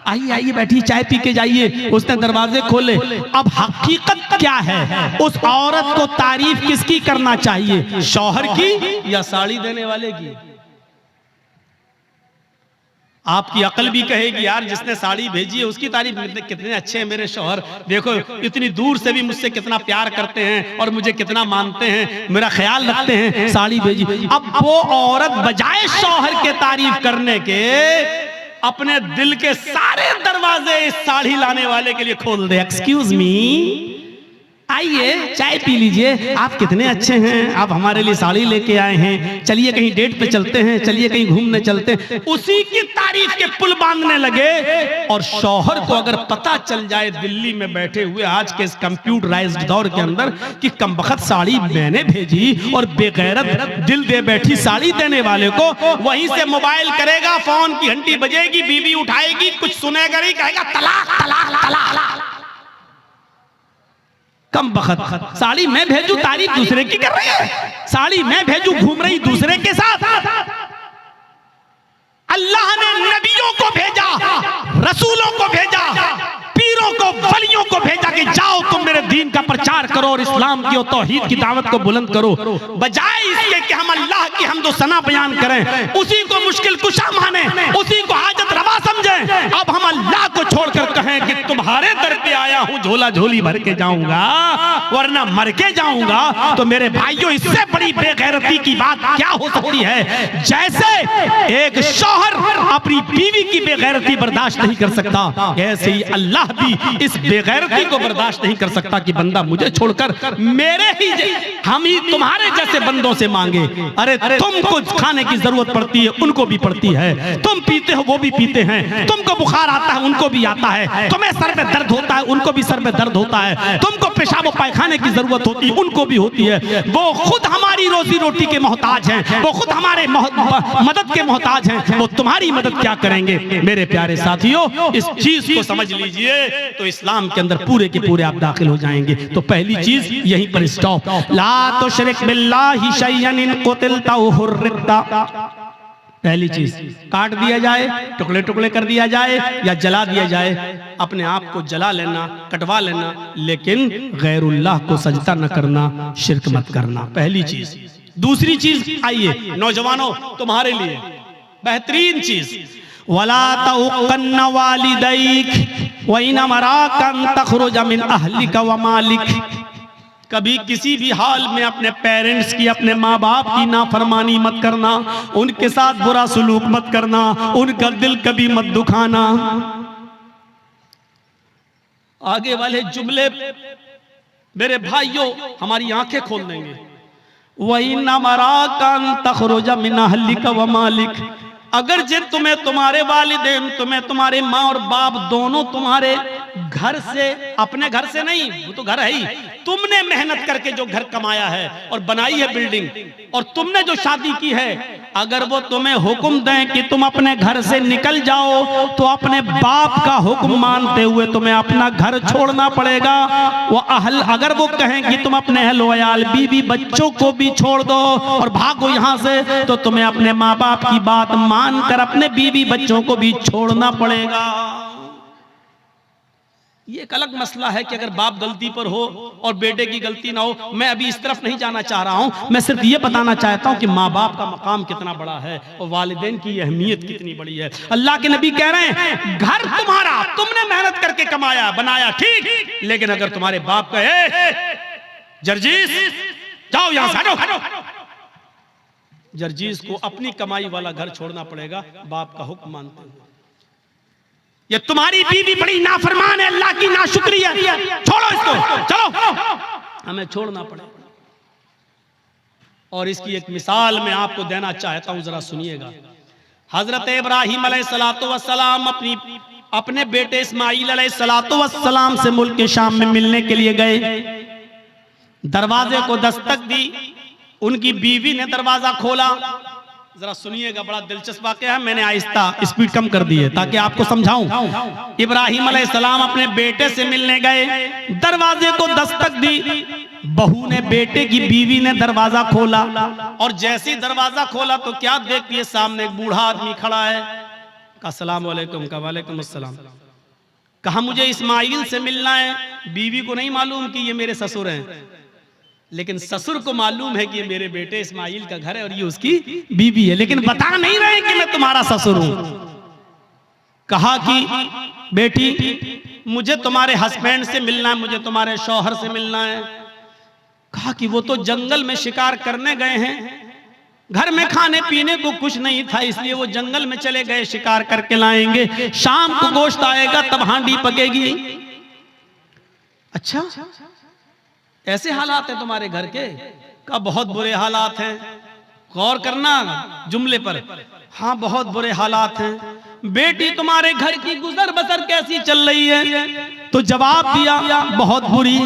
आइए आइए बैठिए, चाय पी के जाइए। उसने दरवाजे खोले। अब हकीकत क्या है, उस औरत को तारीफ किसकी करना चाहिए, शौहर की या साड़ी देने वाले की? आपकी अकल भी कहेगी यार जिसने साड़ी भेजी है उसकी तारीफ, कितने अच्छे हैं मेरे शौहर, देखो इतनी दूर से भी मुझसे कितना प्यार करते हैं और मुझे कितना मानते हैं, मेरा ख्याल रखते हैं, साड़ी भेजी। अब वो औरत बजाय शौहर के तारीफ करने के अपने दिल के सारे दरवाजे इस साड़ी लाने वाले के लिए खोल दे। एक्सक्यूज मी, आइए चाय पी लीजिए, आप कितने अच्छे हैं, आप हमारे लिए साड़ी लेके आए हैं, चलिए कहीं डेट पे चलते हैं, चलिए कहीं घूमने चलते हैं। उसी की तारीफ के पुल बांधने लगे। और शौहर को अगर पता चल जाए दिल्ली में बैठे हुए आज के इस कंप्यूटराइज्ड दौर के अंदर कि कमबख्त साड़ी मैंने भेजी और बेगैरत दिल दे बैठी साड़ी देने वाले को, वहीं से मोबाइल करेगा, फोन की घंटी बजेगी, बीवी उठाएगी, कुछ सुनेगा नहीं, कहेगा तलाक तलाक तलाक। कम बखत, साड़ी मैं भेजू तारीफ दूसरे की कर रही है, साड़ी मैं भेजू घूम रही दूसरे के साथ। अल्लाह ने नबियों को भेजा, रसूलों को भेजा, पीरों को, वलियों को भेजा कि जाओ तुम मेरे दीन का प्रचार करो और इस्लाम की और तौहीद की दावत को बुलंद करो। बजाय इसके कि हम अल्लाह की हम्दो सना बयान करें, उसी को मुश्किल कुशा माने, उसी को हाजत रवा समझें, अब हम अल्लाह को छोड़कर कहें कि तुम्हारे दर पे आया आया हूं झोला झोली भर के जाऊंगा, वरना मर के जाऊंगा। तो मेरे भाइयों, इससे बड़ी बेगैरती की बात क्या हो सकती है? जैसे एक शौहर अपनी बीवी की बेगैरती बर्दाश्त नहीं कर सकता, ऐसे ही अल्लाह भी इस बेगैरती को बर्दाश्त नहीं कर सकता कि बंदा मुझे छोड़कर मेरे ही हम ही तुम्हारे जैसे बंदों से मांगे। अरे तुमको खाने की जरूरत पड़ती है, उनको भी पड़ती है। तुम पीते हो, वो भी पीते हैं। तुमको बुखार आता है, उनको भी आता है। तुम्हें सर में दर्द होता है, उनको भी सर में दर्द होता है। तुमको पेशाब और पायखाने की जरूरत होती है, उनको भी होती है। वो खुद हमारी रोजी रोटी के मोहताज हैं, वो खुद हमारे मदद के मोहताज हैं। वो तुम्हारी मदद क्या करेंगे? मेरे प्यारे साथियों, इस चीज को समझ लीजिए तो इस्लाम के अंदर पूरे के पूरे आप दाखिल हो जाएंगे। तो पहली चीज यहीं पर स्टॉप। ला तुशरिक बिल्लाहि शैअन इन कुतिलता औ हुर्रिता। पहली चीज, काट दिया जाए, टुकड़े टुकड़े कर दिया जाए या जला दिया जाए, अपने आप को जला लेना, कटवा लेना, लेकिन गैरुल्लाह को सजदा न करना, शिरक मत करना। पहली चीज। दूसरी चीज, आइए नौजवानों, तुम्हारे लिए बेहतरीन चीज, वला तउक़न्न वालिदैक व इन अमराक अन तख़रुज मिन अहलिक व मालिक। कभी किसी भी हाल में अपने पेरेंट्स की, अपने माँ बाप की नाफरमानी मत करना, उनके साथ बुरा सलूक मत करना, उनका दिल कभी मत दुखाना। आगे वाले जुमले मेरे भाइयों हमारी आंखें खोल देंगे। वही नमराकान तखरुज मिन अहलिका व मालिक। अगर जिन तुम्हें तुम्हारे वालिदैन, तुम्हें तुम्हारे माँ और बाप दोनों तुम्हारे घर से, अपने घर से नहीं, वो तो घर है ही, तुमने मेहनत करके जो घर कमाया है और बनाई है बिल्डिंग, और तुमने जो शादी की है, अगर वो तुम्हें हुक्म दें कि तुम अपने घर से निकल जाओ, तो अपने बाप का हुक्म मानते हुए तुम्हें अपना घर छोड़ना पड़ेगा। वो अगर वो कहें कि तुम अपने अहल वयाल, बीवी बच्चों को भी छोड़ दो और भागो यहाँ से, तो तुम्हें अपने माँ बाप की बात मानकर अपने बीवी बच्चों को भी छोड़ना पड़ेगा। ये एक अलग मसला है कि अगर बाप गलती पर हो और बेटे की गलती ना हो। मैं अभी इस तरफ नहीं जाना चाह रहा हूं, मैं सिर्फ ये बताना चाहता हूं कि माँ बाप का मकाम कितना बड़ा है और वालिदैन की अहमियत कितनी बड़ी है। अल्लाह के नबी कह रहे हैं, घर तुम्हारा, तुमने मेहनत करके कमाया बनाया, ठीक, लेकिन अगर तुम्हारे बाप कहे जर्जीस जाओ यहां से, हटो, जर्जीस को अपनी कमाई वाला घर छोड़ना पड़ेगा, बाप का हुक्म मानते हुए। ये तुम्हारी बीवी बड़ी नाफरमान है, अल्लाह की नाशुक्री है, छोड़ो इसको, चलो, हमें छोड़ना पड़ेगा। और इसकी एक मिसाल मैं आपको देना चाहता हूं, जरा सुनिएगा। हजरत इब्राहिम अलैहिस्सलातु वस्सलाम अपने बेटे इस्माईल अलैहिस्सलातु वस्सलाम से मुल्क शाम में मिलने के लिए गए। दरवाजे को दस्तक दी, उनकी बीवी ने दरवाजा खोला। जरा सुनिएगा, बड़ा दिलचस्प वाकया है। मैंने आहिस्ता स्पीड कम कर दी है ताकि आपको समझाऊं। इब्राहिम अलैहिस्सलाम अपने बेटे से मिलने गए, दरवाजे को दस्तक दी, बहू ने, बेटे की बीवी ने दरवाजा खोला, और जैसे ही दरवाजा खोला तो क्या देखती है, सामने एक बूढ़ा आदमी खड़ा है। अस्सलाम वालेकुम, का वालेकुम अस्सलाम। कहा मुझे इस्माईल से मिलना है। बीवी को नहीं मालूम कि ये मेरे ससुर हैं, लेकिन ससुर को मालूम है कि ये मेरे बेटे इस्माईल का घर है और ये उसकी बीवी है, लेकिन बता नहीं रहे कि मैं तुम्हारा ससुर हूं। कहा कि बेटी मुझे तुम्हारे हस्बैंड से मिलना है, मुझे तुम्हारे शौहर से मिलना है। कहा कि वो तो जंगल में शिकार करने गए हैं, घर में खाने पीने को कुछ नहीं था, इसलिए वो जंगल में चले गए, शिकार करके लाएंगे, शाम को गोश्त आएगा तब हांडी पकेगी। अच्छा, ऐसे हालात हैं तुम्हारे घर के? का बहुत बुरे हालात हैं, गौर करना जुमले पर। हाँ, बहुत बुरे हालात हैं। बेटी तुम्हारे घर की गुजर बसर कैसी चल रही है? तो जवाब दिया, बहुत बुरी,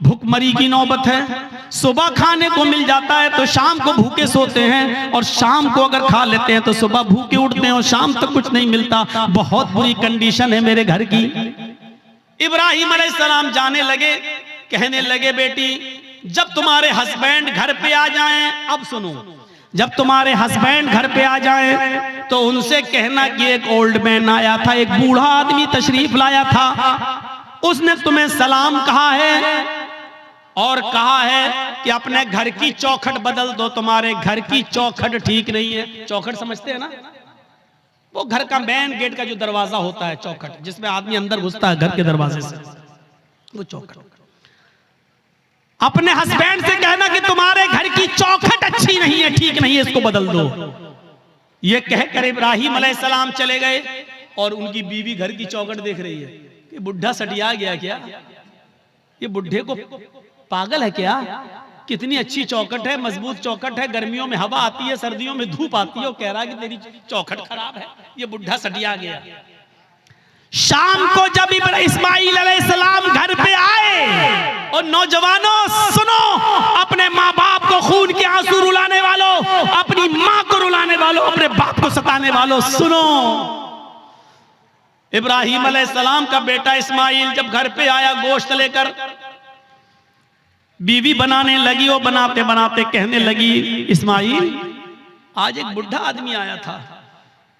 भूखमरी की नौबत है। सुबह खाने को मिल जाता है तो शाम को भूखे सोते हैं, और शाम को अगर खा लेते हैं तो सुबह भूखे उठते हैं और शाम तक कुछ नहीं मिलता। बहुत बुरी कंडीशन है मेरे घर की। इब्राहिम अलैहिस्सलाम जाने लगे, कहने लगे बेटी जब तुम्हारे हस्बैंड घर पे आ जाएं, अब सुनो, जब तुम्हारे हस्बैंड घर पे आ जाएं तो उनसे कहना कि एक ओल्ड मैन आया था, एक बूढ़ा आदमी तशरीफ लाया था, उसने तुम्हें सलाम कहा है और कहा है कि अपने घर की चौखट बदल दो, तुम्हारे घर की चौखट ठीक नहीं है। चौखट समझते हैं ना, वो घर का मेन गेट का जो दरवाजा होता है, चौखट, जिसमें आदमी अंदर घुसता है घर के दरवाजे से, वो चौखट। अपने हस्बैंड से कहना कि तुम्हारे घर की चौखट अच्छी नहीं है, ठीक नहीं है, इसको बदल दो। ये कहकर इब्राहिम अलैहिस्सलाम चले गए और उनकी बीवी घर की चौखट देख रही है कि बुढ़ा सटिया गया क्या, ये बुढ़े को पागल है क्या, कितनी अच्छी चौखट है, मजबूत चौखट है, गर्मियों में हवा आती है, सर्दियों में धूप आती है, वो कह रहा है कि तेरी चौखट खराब है, ये बुढ़ा सटिया गया। शाम को जब इस्माइल अलैहिस्सलाम घर पे आए, और नौजवानों सुनो, अपने माँ बाप को खून के आंसू रुलाने वालों, अपनी माँ को रुलाने वालों, अपने बाप को सताने वालों, सुनो। इब्राहिम अलैहिस्सलाम का बेटा इस्माइल जब घर पे आया गोश्त लेकर, बीवी बनाने लगी, वो बनाते बनाते कहने लगी, इस्माइल आज एक बुढ़ा आदमी आया था।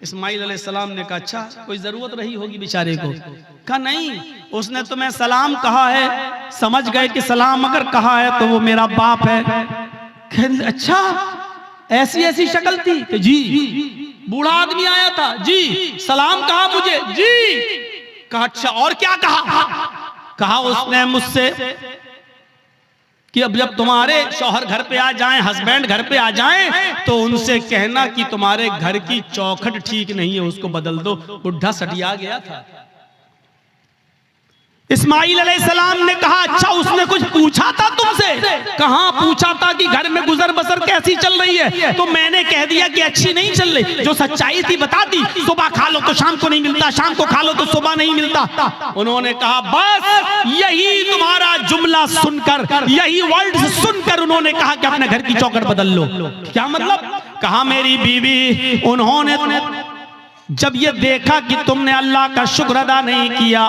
इस्माइल अलैहिस्सलाम ने कहा अच्छा, कोई जरूरत रही होगी बेचारे को। कहा नहीं, उसने तुम्हें सलाम कहा है, समझ गए कि सलाम अगर कहा है तो वो मेरा बाप है। अच्छा, ऐसी ऐसी शक्ल थी कि जी, बूढ़ा आदमी आया था जी, सलाम कहा मुझे जी। कहा अच्छा, और क्या कहा? कहा उसने मुझसे कि अब जब तुम्हारे शौहर घर पे आ जाएं, हस्बैंड घर पे आ जाएं, तो उनसे कहना कि तुम्हारे घर की चौखट ठीक नहीं है, उसको बदल दो। बुढ़ा सटिया गया था। इस्माइल अलैहिस्सलाम ने कहा अच्छा, उसने कुछ पूछा था तुमसे? कहां पूछा था कि घर में गुजर बसर कैसी चल रही है, तो मैंने कह दिया कि अच्छी नहीं चल रही। जो सच्चाई थी बता दी, सुबह खा लो तो शाम को नहीं मिलता, शाम को खा लो तो सुबह नहीं मिलता। उन्होंने कहा बस यही तुम्हारा जुमला सुनकर, यही वर्ड सुनकर उन्होंने कहा कि अपने घर की चौखट बदल लो। क्या मतलब? कहा मेरी बीवी, उन्होंने जब ये देखा कि तुमने अल्लाह का शुक्र अदा नहीं किया,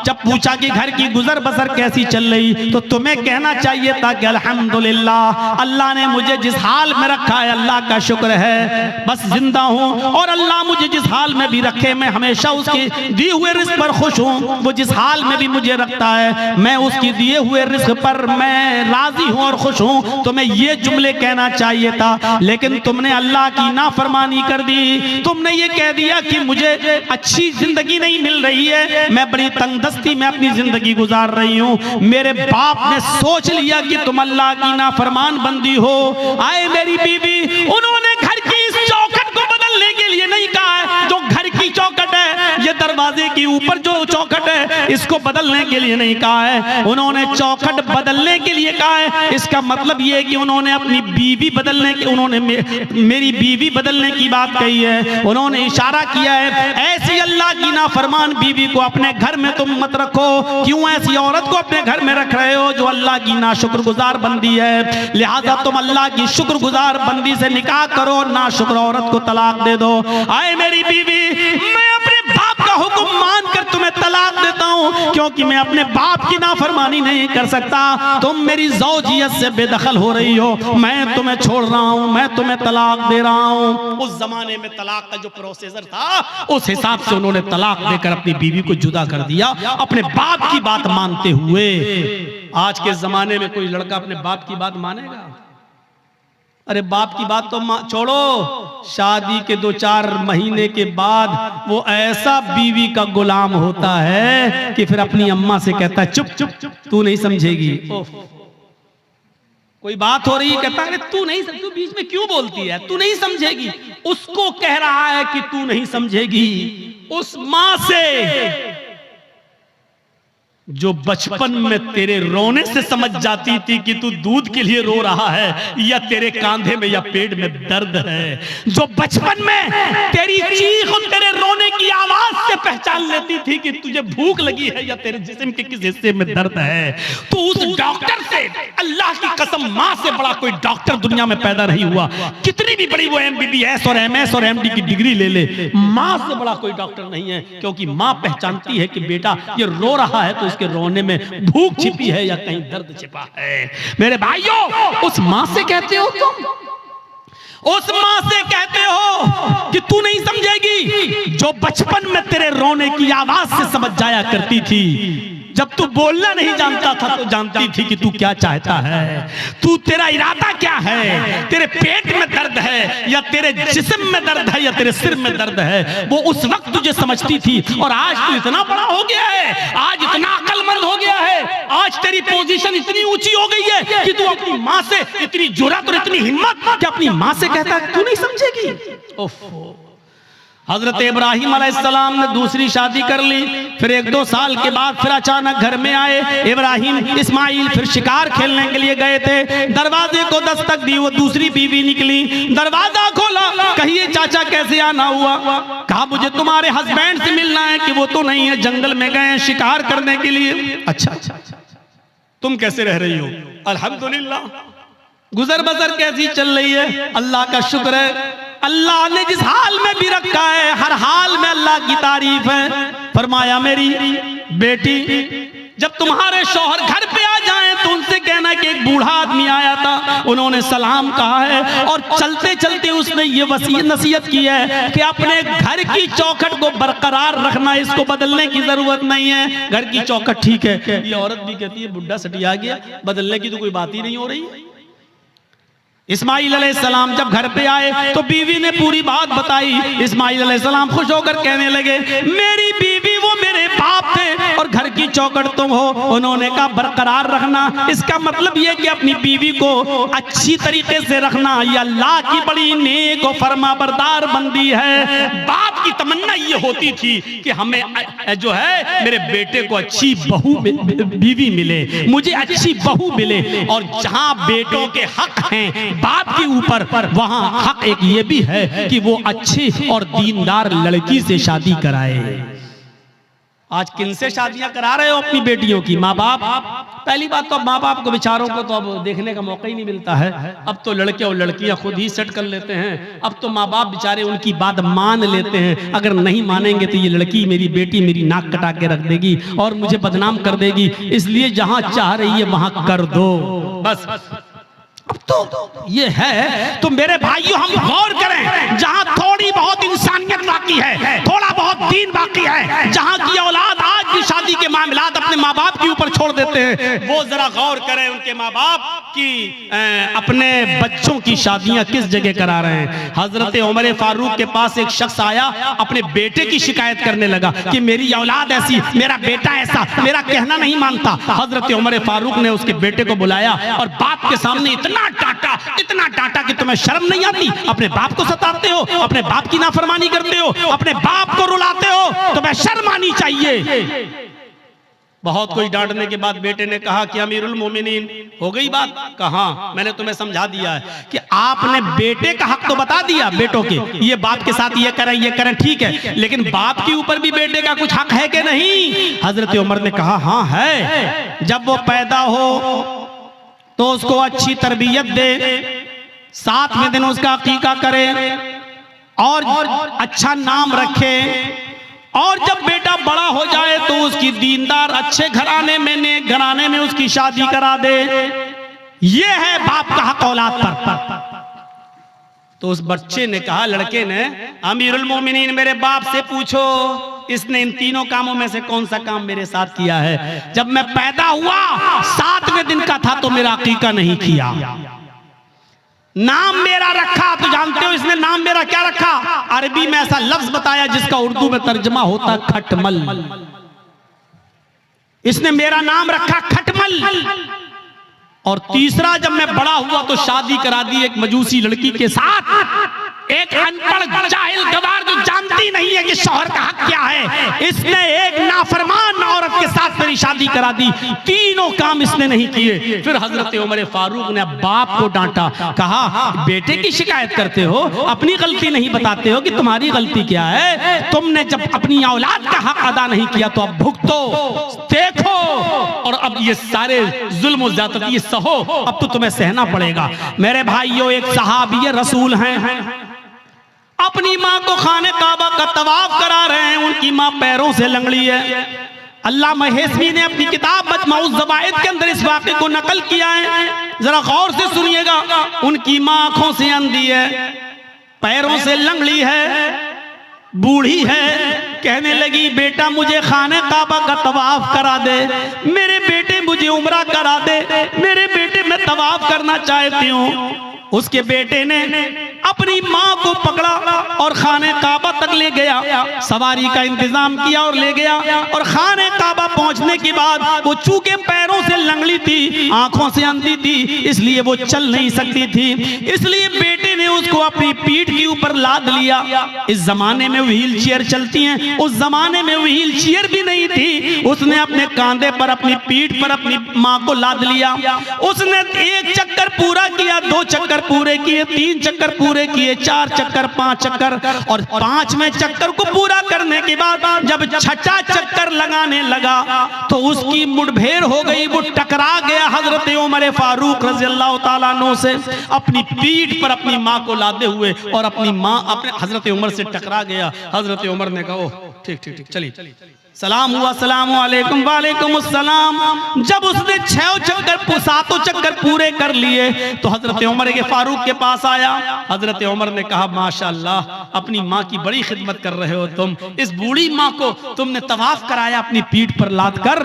जब पूछा कि घर की गुजर बसर कैसी चल रही, तो तुम्हें कहना चाहिए था कि अल्हम्दुलिल्लाह, अल्लाह ने मुझे जिस हाल में रखा है अल्लाह का शुक्र है, बस जिंदा हूँ, और अल्लाह मुझे जिस हाल में भी रखे मैं हमेशा उसके दिए हुए रिस्क पर खुश हूँ। वो जिस हाल में भी मुझे रखता है मैं उसकी दिए हुए रिस्क पर मैं राजी हूँ और खुश हूँ। तुम्हें ये जुमले कहना चाहिए था, लेकिन तुमने अल्लाह की नाफरमानी कर दी। तुमने ये कह दिया कि मुझे अच्छी जिंदगी नहीं मिल रही है, मैं बड़ी तंगदस्ती में अपनी जिंदगी गुजार रही हूँ। मेरे बाप ने सोच लिया कि तुम अल्लाह की नाफरमान बंदी हो। आए मेरी बीवी, उन्होंने घर की इस चौखट को बदलने के लिए नहीं कहा है, जो घर की चौखट है, ये दरवाजे के ऊपर जो चौखट है, इसको बदलने के लिए नहीं कहा है, उन्होंने चौखट बदलने के लिए कहा है। इसका मतलब ये है कि उन्होंने अपनी बीवी बदलने की, उन्होंने मेरी बीवी बदलने की बात कही है। उन्होंने इशारा किया है, ऐसी अल्लाह की नाफरमान बीवी को अपने घर में तुम मत रखो। क्यों ऐसी औरत को अपने घर में रख रहे हो जो अल्लाह की नाशुक्रगुजार बंदी है? लिहाजा तुम अल्लाह की शुक्रगुजार बंदी से निकाह करो, नाशुक्र औरत को तलाक दे दो। आए मेरी बीवी, मैं अपने बाप का हुक्म मानकर तुम्हें तलाक देता हूं, क्योंकि मैं अपने बाप की नाफरमानी नहीं कर सकता। तुम मेरी ज़ौजियत से बेदखल हो रही हो, मैं तुम्हें छोड़ रहा हूं, मैं तुम्हें तलाक दे रहा हूं। उस जमाने में तलाक का जो प्रोसीजर था, उस हिसाब से उन्होंने तलाक देकर अपनी बीवी को जुदा कर दिया, अपने बाप की बात मानते हुए। आज के जमाने में कोई लड़का अपने बाप की बात मानेगा? अरे बाप की बात तो छोड़ो, शादी के 2-4 महीने के बाद वो ऐसा बीवी का गुलाम होता है कि फिर अपनी अम्मा से कहता है चुप चुप, तू नहीं समझेगी। कोई बात हो रही है, कहता है तू नहीं समझ, तू बीच में क्यों बोलती है, तू नहीं समझेगी। उसको कह रहा है कि तू नहीं समझेगी। उस माँ से जो बचपन में तेरे रोने से समझ जाती थी कि तू दूध के लिए रो रहा है या तेरे कांधे में या पेट में दर्द है, जो बचपन में तेरी चीख और तेरे रोने की आवाज से पहचान लेती थी कि तुझे भूख लगी है या तेरे जिस्म के किस हिस्से में दर्द है, तो उस डॉक्टर से, अल्लाह की कसम, माँ से बड़ा कोई डॉक्टर दुनिया में पैदा नहीं हुआ। कितनी भी बड़ी वो MBBS और MS और MD की डिग्री ले ले, माँ से बड़ा कोई डॉक्टर नहीं है, क्योंकि माँ पहचानती है कि बेटा ये रो रहा है तो इसके रोने में भूख छिपी है या कहीं दर्द छिपा है। मेरे भाइयों, उस माँ से कहते हो तुम, उस माँ से कहते हो कि तू नहीं समझेगी, जो बचपन में तेरे रोने की आवाज से समझ जाया करती थी जब तू बोलना नहीं जानता था तो जानती थी कि तू क्या चाहता है, तू तेरा इरादा क्या है, तेरे पेट में दर्द है या तेरे जिस्म में दर्द है या तेरे सिर में दर्द है, वो उस वक्त तुझे समझती थी। और आज तू इतना बड़ा हो गया है, आज इतना अक्लमंद हो गया है, आज तेरी पोजीशन इतनी ऊंची हो गई है कि तू अपनी माँ से इतनी जुर्रत और इतनी हिम्मत कि अपनी माँ से कहता है तू नहीं समझेगी। ओफो। हजरत इब्राहिम अलैहिस्सलाम ने दूसरी शादी कर ली, फिर 1-2 साल के बाद फिर अचानक घर में आए इब्राहिम इस्माइल, फिर शिकार खेलने के लिए गए थे। दरवाजे को दस्तक दी, वो दूसरी बीवी निकली, दरवाजा खोला, कहिए चाचा कैसे आना हुआ? कहा मुझे तुम्हारे हस्बैंड से मिलना है। कि वो तो नहीं है, जंगल में गए शिकार करने के लिए। अच्छा, तुम कैसे रह रही हो? अल्हम्दुलिल्लाह। गुजर बसर कैसी चल रही है? अल्लाह का शुक्र है, अल्लाह ने जिस हाल में भी रखा है हर हाल में अल्लाह की तारीफ है। फरमाया मेरी बेटी, जब तुम्हारे शौहर घर पे आ जाएं तो उनसे कहना कि एक बूढ़ा आदमी आया था, उन्होंने सलाम कहा है और चलते चलते उसने ये वसीयत नसीहत की है कि अपने घर की चौखट को बरकरार रखना, इसको बदलने की जरूरत नहीं है। घर की चौखट ठीक है। ये औरत भी कहती है बुढ़ा सटिया गया, बदलने की तो कोई बात ही नहीं हो रही। इस्माइल अलैहिस्सलाम जब घर पे आए तो बीवी ने पूरी बात बताई। इस्माइल अलैहिस्सलाम खुश होकर कहने लगे मेरी बीवी वो मेरे बाप थे और घर की चौखट तुम हो। उन्होंने कहा बरकरार रखना, इसका मतलब ये कि अपनी बीवी को अच्छी तरीके से रखना, ये अल्लाह की बड़ी नेक और फरमाबरदार बंदी है। बाप की तमन्ना ये होती थी कि हमें जो है मेरे बेटे को अच्छी बहू बीवी मिले, मुझे अच्छी बहू मिले। और जहां बेटों के हक हैं बाप के ऊपर, वहां हक एक ये भी है कि वो अच्छी और दीनदार लड़की से शादी कराए। आज किन से शादियां करा रहे हो अपनी बेटियों की? माँ बाप। पहली बात तो अब माँ बाप को बेचारों को तो अब देखने का मौका ही नहीं मिलता है। अब तो लड़के और लड़कियां खुद ही सेट कर लेते हैं। अब तो माँ बाप बेचारे उनकी बात मान लेते हैं, अगर नहीं मानेंगे तो ये लड़की मेरी बेटी मेरी नाक कटा के रख देगी और मुझे बदनाम कर देगी, इसलिए जहां चाह रही है वहां कर दो बस। अब तो ये है। तो मेरे भाइयों हम गौर करें, जहां थोड़ी बहुत इंसानियत बाकी है, थोड़ा बहुत दीन बाकी है, जहां की औलाद आज भी शादी के मामलात अपने माँ बाप के ऊपर छोड़ देते हैं, वो जरा गौर करें उनके माँ बाप की अपने बच्चों की शादियां किस जगह करा रहे हैं। हजरत उमर फारूक के पास एक शख्स आया, अपने बेटे की शिकायत करने लगा कि मेरी औलाद ऐसी, मेरा बेटा ऐसा, मेरा कहना नहीं मानता। हजरत उमर फारूक ने उसके बेटे को बुलाया और बाप के सामने इतना डांटा कि तुम्हें शर्म नहीं आती? अपने बाप को सताते हो, अपने बाप की नाफरमानी करते हो, अपने बाप को रुलाते हो, तुम्हें शर्म आनी चाहिए। बहुत कोई डांटने के बाद बेटे ने कहा कि अमीरुल मोमिनीन हो गई बात? कहा मैंने तुम्हें समझा दिया है कि आपने बेटे का हक तो बता दिया बेटों के, ये बाप के साथ ये करें ठीक है, लेकिन बाप के ऊपर भी बेटे का कुछ हक है कि नहीं? हजरत उमर ने कहा हाँ है। जब वो पैदा हो तो उसको अच्छी तरबियत दे, 7वें दिन उसका अकीका करे और अच्छा नाम रखे, और जब बेटा बड़ा हो जाए तो उसकी दीनदार अच्छे घराने में, नेक घराने में उसकी शादी करा दे। ये है बाप का हक औलाद पर। तो उस बच्चे ने कहा, लड़के ने, अमीरुल मोमिनीन मेरे बाप से पूछो इसने इन तीनों कामों में से कौन सा काम मेरे साथ किया है? जब मैं पैदा हुआ 7वें दिन का था तो मेरा अकीका नहीं किया। नाम मेरा रखा, तो जानते हो इसने नाम मेरा क्या रखा? अरबी में ऐसा लफ्ज बताया जिसका उर्दू में तर्जमा होता खटमल। इसने मेरा नाम रखा खटमल। और तीसरा, जब मैं बड़ा हुआ तो शादी करा दी एक मजूसी लड़की के साथ, एक अनपढ़ जाहिल गवार जो जानती नहीं है कि शौहर का हक क्या है, इसने एक नाफरमान औरत के साथ मेरी शादी करा दी। तीनों काम इसने नहीं किए। फिर हजरत उमर फारूक ने बाप को डांटा, कहा बेटे की शिकायत करते हो, अपनी गलती नहीं बताते हो कि तुम्हारी गलती क्या है? तुमने जब अपनी औलाद का हक अदा नहीं किया तो अब भुगतो, देखो, और अब ये सारे जुल्म और ज्यादती सहो, अब तो तुम्हें सहना पड़ेगा। मेरे भाइयों, एक सहाबी रसूल हैं, अपनी माँ को खाने काबा का तवाफ करा रहे हैं, उनकी माँ पैरों से लंगड़ी है। अल्लाह महेशमी ने अपनी किताब मजमऊज ज़वाइद के अंदर इस वाक़े को नकल किया है, जरा गौर से सुनिएगा। उनकी माँ आंखों से अंधी है, पैरों से लंगड़ी है, बूढ़ी है, कहने लगी बेटा मुझे खाने काबा का तवाफ करा दे, मेरे बेटे मुझे उम्रा करा दे, मेरे बेटे मैं तवाफ करना चाहती हूँ। उसके बेटे ने अपनी माँ को पकड़ा और खाने काबा तक ले गया, सवारी का इंतजाम किया और ले गया। और खाने काबा पहुंचने के बाद वो चूंकि पैरों से लंगड़ी थी, आंखों से अंधी थी, इसलिए वो चल नहीं सकती थी, इसलिए बेटे ने उसको अपनी पीठ के ऊपर लाद लिया। इस जमाने में व्हील चेयर चलती हैं, उस जमाने में व्हील चेयर भी नहीं थी। उसने अपने कांधे पर, अपनी पीठ पर अपनी माँ को लाद लिया। उसने एक चक्कर पूरा किया, 2 चक्कर पूरे किए, 3 चक्कर पूरे किए, 4 चक्कर, 5 चक्कर, और 5वें चक्कर को पूरा करने के बाद जब 6ठा चक्कर लगाने लगा तो उसकी मुठभेड़ हो गई, वो टकरा गया हजरत उमर फारूक रज़ी अल्लाह ताला अन्हु से, अपनी पीठ पर अपनी माँ को लादे हुए, और अपनी माँ अपने हजरत उमर से टकरा गया। हजरत उमर ने कहा ठीक ठीक ठीक, चलिए सलाम हुआ, सलाम अलैकुम, वालेकुम अस्सलाम। जब उसने 6 चक्कर 7 चक्कर पूरे कर लिए तो हजरत उमर के फारूक के पास आया। हजरत उमर ने कहा माशाअल्लाह, अपनी माँ की बड़ी खिदमत कर रहे हो तुम, इस बूढ़ी माँ को तुमने तवाफ कराया अपनी पीठ पर लाद कर।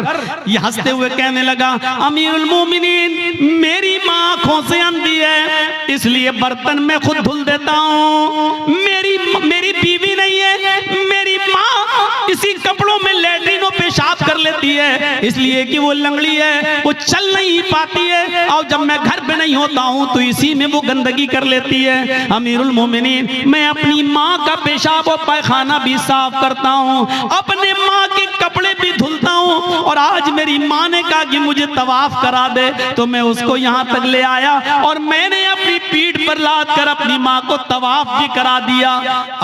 ये हंसते हुए कहने लगा अमीरुल मोमिनीन, मेरी माँ आंखों से अंधी है, इसलिए बर्तन में खुद धुल देता हूँ। मेरी बीवी नहीं है, मेरी माँ इसी कपड़ों में लैट्रिनो पेशाब कर लेती है, इसलिए कि वो लंगड़ी है, वो चल नहीं पाती है, और जब मैं घर पे नहीं होता हूँ तो इसी में वो गंदगी कर लेती है। अमीरुल मोमिनीन, मैं अपनी माँ का पेशाब और पैखाना भी साफ करता हूँ, अपने माँ के कपड़े भी धुलता हूँ, और आज मेरी माँ ने कहा कि मुझे तवाफ करा दे तो मैं उसको यहाँ तक ले आया, और मैंने अपनी पीठ पर लाद कर अपनी माँ को तवाफ भी करा दिया।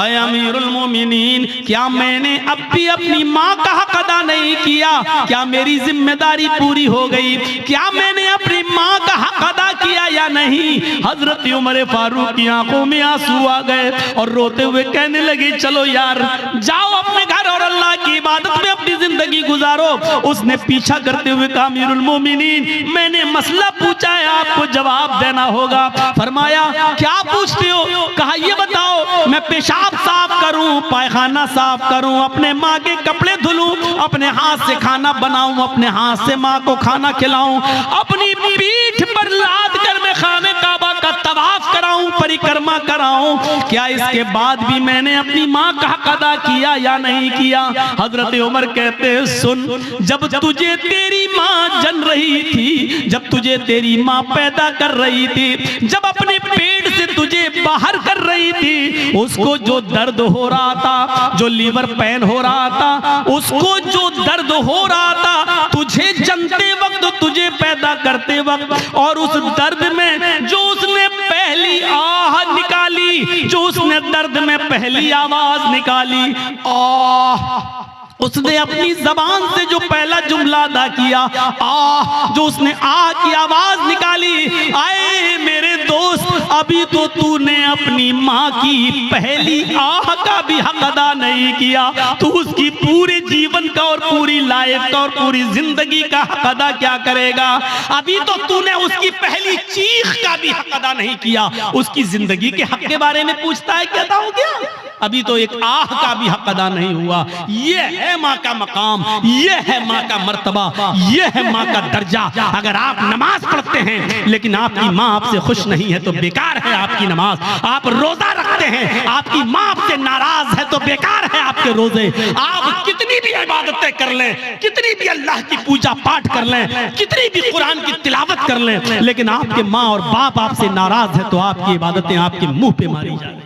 ऐ अमीरुल मोमिनीन, क्या मैंने अब भी अपनी माँ का हक अदा नहीं किया? क्या मेरी जिम्मेदारी पूरी हो गई? क्या मैंने अपनी माँ का हक अदा किया या नहीं? हजरत उमर फारूक की आंखों में आंसू आ गए और रोते हुए कहने लगे चलो यार, जाओ अपने घर और अल्लाह की इबादत में अपनी जिंदगी गुजारो। उसने पीछा करते हुए कहा अमीरुल मोमिनीन, मैंने मसला पूछा है, आपको जवाब देना होगा। फरमाया क्या पूछते हो? कहा ये बताओ, मैं पेशाब साफ करूं, पैखाना साफ करूं, अपने माँ के कपड़े धुलूं, अपने हाथ से खाना बनाऊं, अपने हाथ से माँ को खाना खिलाऊं, अपनी पीठ पर लाद कर मैं खाने काबा का तवाफ कराऊं, परिक्रमा कराऊं, क्या इसके बाद भी मैंने अपनी माँ का हक अदा किया या नहीं किया? हजरत उमर कहते हैं सुन, जब तुझे तेरी माँ जन रही थी, जब तुझे तेरी माँ पैदा कर रही थी, जब अपने पेट से तुझे बाहर कर रही थी, उसको जो दर्द हो रहा था, जो लीवर पेन हो रहा था, उसको जो दर्द हो रहा था तुझे जनते वक्त, तुझे पैदा करते वक्त, और उस दर्द में जो उसने पहली आह निकाली, जो उसने दर्द में पहली आवाज निकाली, आह, उसने अपनी जबान से जो पहला जुमला अदा किया, आह, जो उसने आह की आवाज निकाली, आए मेरे दोस्त, अभी तो तूने अपनी माँ की पहली आह का भी हक अदा नहीं किया, तू उसकी पूरे जीवन का और पूरी लाइफ का और पूरी जिंदगी का हक अदा क्या करेगा? अभी तो तूने उसकी पहली चीख का भी हक अदा नहीं किया, उसकी जिंदगी के हक के बारे में पूछता है, क्या हो गया? अभी तो एक आह का भी हक अदा नहीं हुआ। ये है माँ का मकाम, ये है माँ का मर्तबा, ये है माँ का दर्जा। अगर आप नमाज पढ़ते हैं लेकिन आपकी माँ आपसे खुश नहीं है तो बेकार है आपकी नमाज। आप रोजा रखते हैं, आपकी माँ आपसे नाराज है तो बेकार है आपके रोजे। आप कितनी भी इबादतें कर लें, कितनी भी अल्लाह की पूजा पाठ कर लें, कितनी भी कुरान की तिलावत कर लें, लेकिन आपके माँ और बाप आपसे नाराज है तो आपकी इबादतें आपके मुंह पे मारी जाए।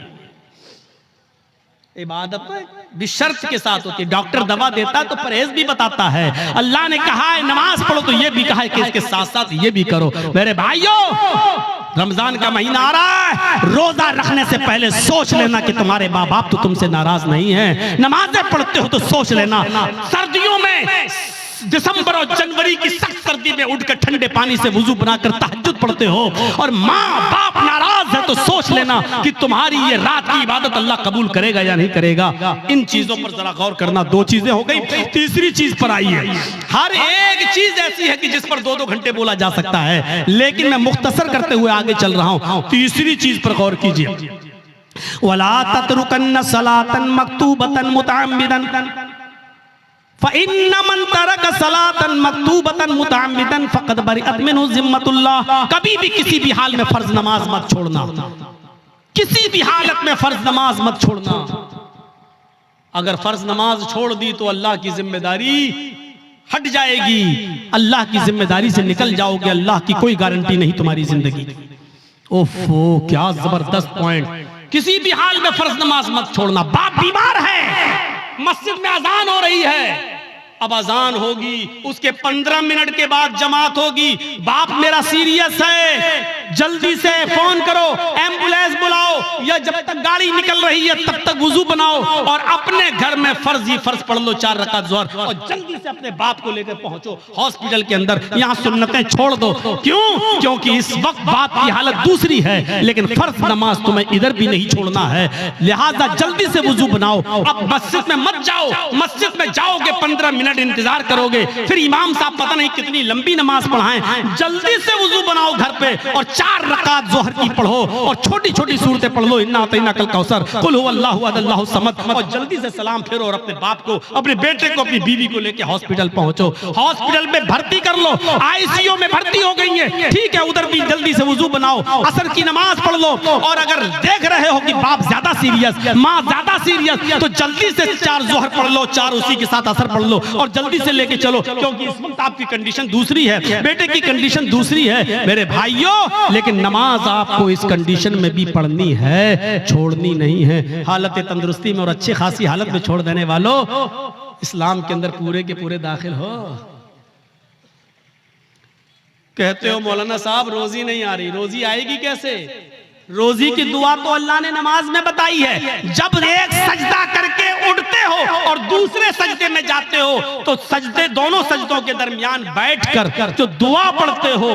इबादत भी शर्त के साथ होती है। डॉक्टर दवा देता है तो परहेज भी बताता है। अल्लाह ने कहा है नमाज पढ़ो तो ये भी कहा है कि इसके साथ साथ ये भी करो। मेरे भाइयों, रमजान का महीना आ रहा है, रोजा रखने से पहले सोच लेना कि तुम्हारे माँ बाप तो तुमसे नाराज नहीं है। नमाजें पढ़ते हो तो सोच लेना, सर्दियों में दिसंबर और जनवरी की सख्त सर्दी में उठकर ठंडे पानी से वुजू बनाकर तहज्जुद पढ़ते हो और माँ बाप नाराज है तो सोच लेना कि तुम्हारी ये रात की इबादत अल्लाह कबूल करेगा या नहीं करेगा। इन चीजों पर जरा गौर करना। 2 चीजें हो गई, तीसरी चीज पर आई है। हर एक चीज ऐसी है कि जिस पर 2-2 घंटे बोला जा सकता है, लेकिन मैं मुख्तसर करते हुए आगे चल रहा हूं। तीसरी चीज पर गौर कीजिए। वला ततरुकन्न सलातन मक्तूबतन मुतअम्मिदन फ़इन्न मन तरक सलातन मक्तूबतन मुतअम्मिदन फ़क़द बरिअत मिन्हु ज़िम्मतुल्लाह। कभी भी किसी भी हाल में फर्ज नमाज मत छोड़ना, किसी भी हालत में फर्ज नमाज मत छोड़ना। अगर फर्ज नमाज छोड़ दी तो अल्लाह की जिम्मेदारी हट जाएगी, अल्लाह की जिम्मेदारी से निकल जाओगे, अल्लाह की कोई गारंटी नहीं तुम्हारी जिंदगी की। ओफो क्या जबरदस्त पॉइंट। किसी भी हाल में फर्ज नमाज मत छोड़ना। बाप बीमार है, मस्जिद में अजान हो रही है, अब अजान होगी, उसके 15 मिनट के बाद जमात होगी। बाप मेरा सीरियस है, जल्दी से फोन करो, एम्बुलेंस बुलाओ, या जब तक गाड़ी निकल रही है तब तक वुजू बनाओ और अपने घर में फर्ज ही फर्ज पढ़ लो 4 रकात ज़ोहर, और जल्दी से अपने बाप को लेकर पहुंचो हॉस्पिटल के अंदर। यहाँ सुन्नतें छोड़ दो। क्यों? क्योंकि इस वक्त बाप की हालत दूसरी है, लेकिन फर्ज नमाज तुम्हें इधर भी नहीं छोड़ना है। लिहाजा जल्दी से वुजू बनाओ। अब मस्जिद में मत जाओ, मस्जिद में जाओगे 15 मिनट इंतजार करोगे, फिर इमाम साहब पता नहीं कितनी लंबी नमाज पढ़ाएं। जल्दी से वुजू बनाओ घर पे और 4 रकात ज़ोहर की पढ़ो और छोटी छोटी सूरतें पढ़ लो, इन्ना अतैना कल कौसर, कुल हुवल्लाहु अहद अल्लाहु समद, और जल्दी से सलाम फेरो और अपने बाप को, अपने बेटे को, अपनी बीवी को लेके हॉस्पिटल पहुंचो। हॉस्पिटल में भर्ती कर लो, आईसीयू में भर्ती हो गई है, ठीक है, उधर भी जल्दी से वुजू बनाओ, असर की नमाज पढ़ लो। और अगर देख रहे हो कि बाप ज्यादा सीरियस, माँ ज्यादा सीरियस, तो जल्दी से 4 ज़ोहर पढ़ लो, 4 उसी के साथ असर पढ़ लो और जल्दी से लेके चलो, क्योंकि इस वक्त आपकी कंडीशन दूसरी है, बेटे की कंडीशन दूसरी है मेरे भाइयों। लेकिन नमाज आपको इस कंडीशन में भी पढ़नी है, छोड़नी नहीं है। हालत तंदुरुस्ती में और अच्छी खासी हालत में छोड़ देने वालों, इस्लाम के अंदर पूरे के पूरे दाखिल हो। कहते हो मौलाना साहब रोजी नहीं आ रही, रोजी आएगी कैसे? रोजी की दुआ तो अल्लाह ने नमाज में बताई है। जब एक सजदा करके उठते हो और दूसरे सजदे में जाते हो तो सजदे, दोनों सजदों के दरमियान बैठकर जो दुआ पढ़ते हो